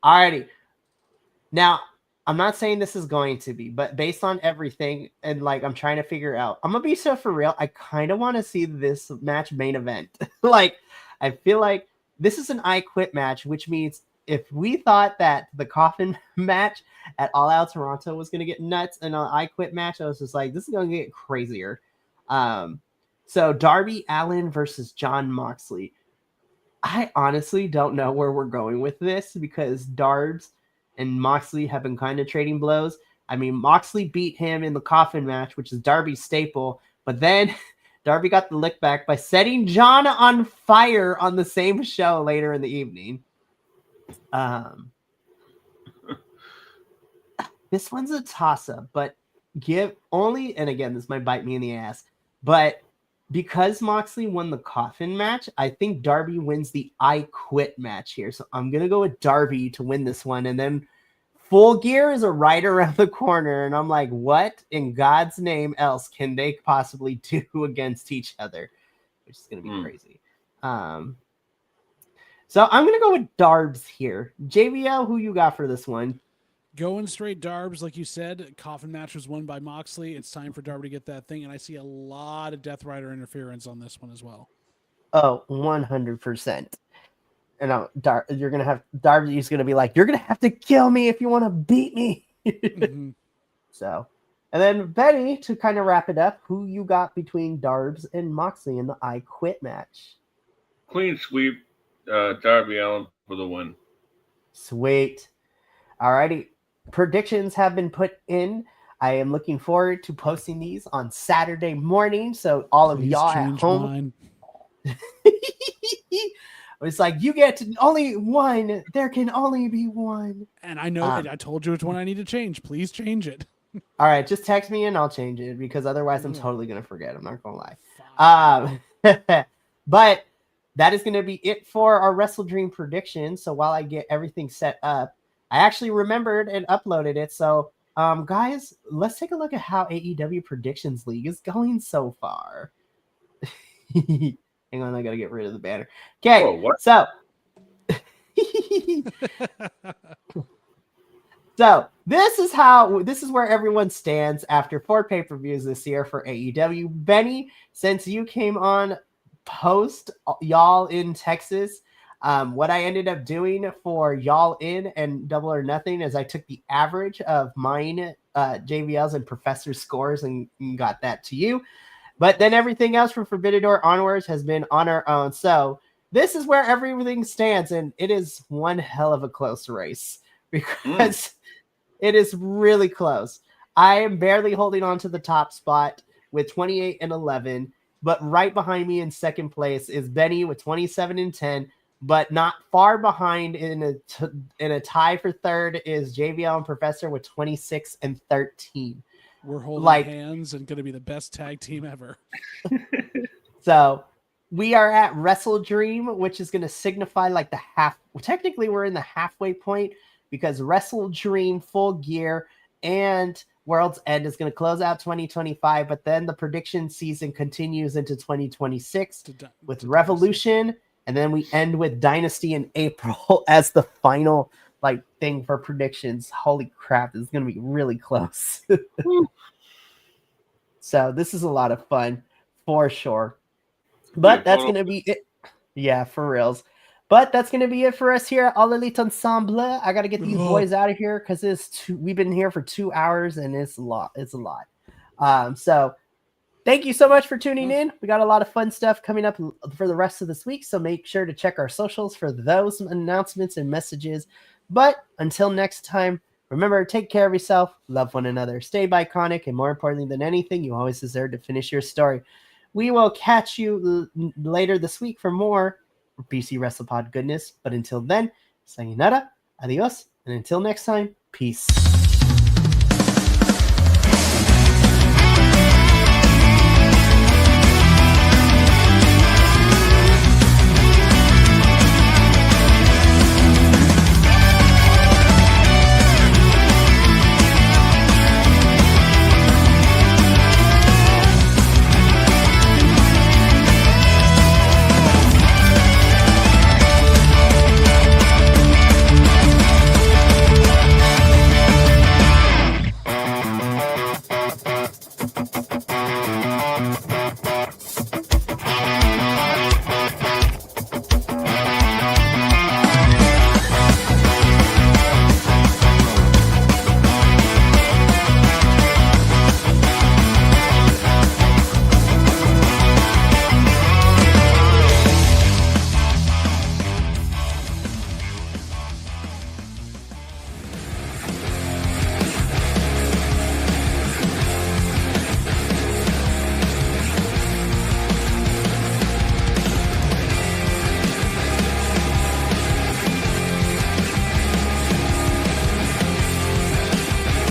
Alrighty. Now, I'm not saying this is going to be, but based on everything, and like I'm trying to figure out, I'm gonna be so for real. I kind of want to see this match main event. Like, I feel like this is an I Quit match, which means if we thought that the coffin match at All Out Toronto was gonna get nuts, and an I Quit match, I was just like, this is gonna get crazier. So Darby Allin versus Jon Moxley. I honestly don't know where we're going with this because Darbs and Moxley have been kind of trading blows. I mean, Moxley beat him in the coffin match, which is Darby's staple, but then Darby got the lick back by setting John on fire on the same show later in the evening. This one's a toss-up, but and again, this might bite me in the ass, but because Moxley won the coffin match, I think Darby wins the I Quit match here. So I'm going to go with Darby to win this one. And then Full Gear is right around the corner. And I'm like, what in God's name else can they possibly do against each other? Which is going to be crazy. So I'm going to go with Darbs here. JBL, who you got for this one? Going straight Darbs, like you said, coffin match was won by Moxley. It's time for Darby to get that thing, and I see a lot of Death Rider interference on this one as well. Oh, 100%. And you're gonna have Darby's gonna be like, you're gonna have to kill me if you want to beat me. Mm-hmm. So, and then Betty, to kind of wrap it up, who you got between Darbs and Moxley in the I Quit match? Clean sweep, Darby Allin for the win. Sweet. Alrighty. Predictions have been put in. I am looking forward to posting these on Saturday morning. So all of y'all at home. It's like, you get to only one. There can only be one. And I know I told you which one I need to change. Please change it. All right, just text me and I'll change it because otherwise I'm Yeah. totally gonna forget. I'm not gonna lie. Fine. But that is gonna be it for our Wrestle Dream prediction. So while I get everything set up, I actually remembered and uploaded it. So guys, let's take a look at how AEW Predictions League is going so far. Hang on, I gotta get rid of the banner. Okay, Whoa, what? so So this is where everyone stands after 4 pay-per-views this year for AEW. Benny, since you came on post y'all in Texas, what I ended up doing for y'all in and Double or Nothing is I took the average of mine, JVL's and Professor scores and got that to you. But then everything else from Forbidden Door onwards has been on our own. So this is where everything stands, and it is one hell of a close race because it is really close. I am barely holding on to the top spot with 28 and 11, but right behind me in second place is Benny with 27 and 10, but not far behind in a tie for third is JVL and Professor with 26 and 13. We're holding hands and going to be the best tag team ever. So we are at Wrestle Dream, which is going to signify like the half. Technically, we're in the halfway point because Wrestle Dream, Full Gear, and World's End is going to close out 2025, but then the prediction season continues into 2026 with Revolution, and then we end with Dynasty in April as the final thing for predictions. Holy crap, this is going to be really close. So this is a lot of fun for sure. But that's going to be it. Yeah, for reals. But that's going to be it for us here at All Elite Ensemble. I got to get these boys out of here because we've been here for 2 hours and it's a lot. It's a lot. So thank you so much for tuning in. We got a lot of fun stuff coming up for the rest of this week. So make sure to check our socials for those announcements and messages. But until next time, remember, take care of yourself, love one another, stay iconic, and more importantly than anything, you always deserve to finish your story. We will catch you later this week for more PC WrestlePod goodness. But until then, sayonara, adios, and until next time, peace.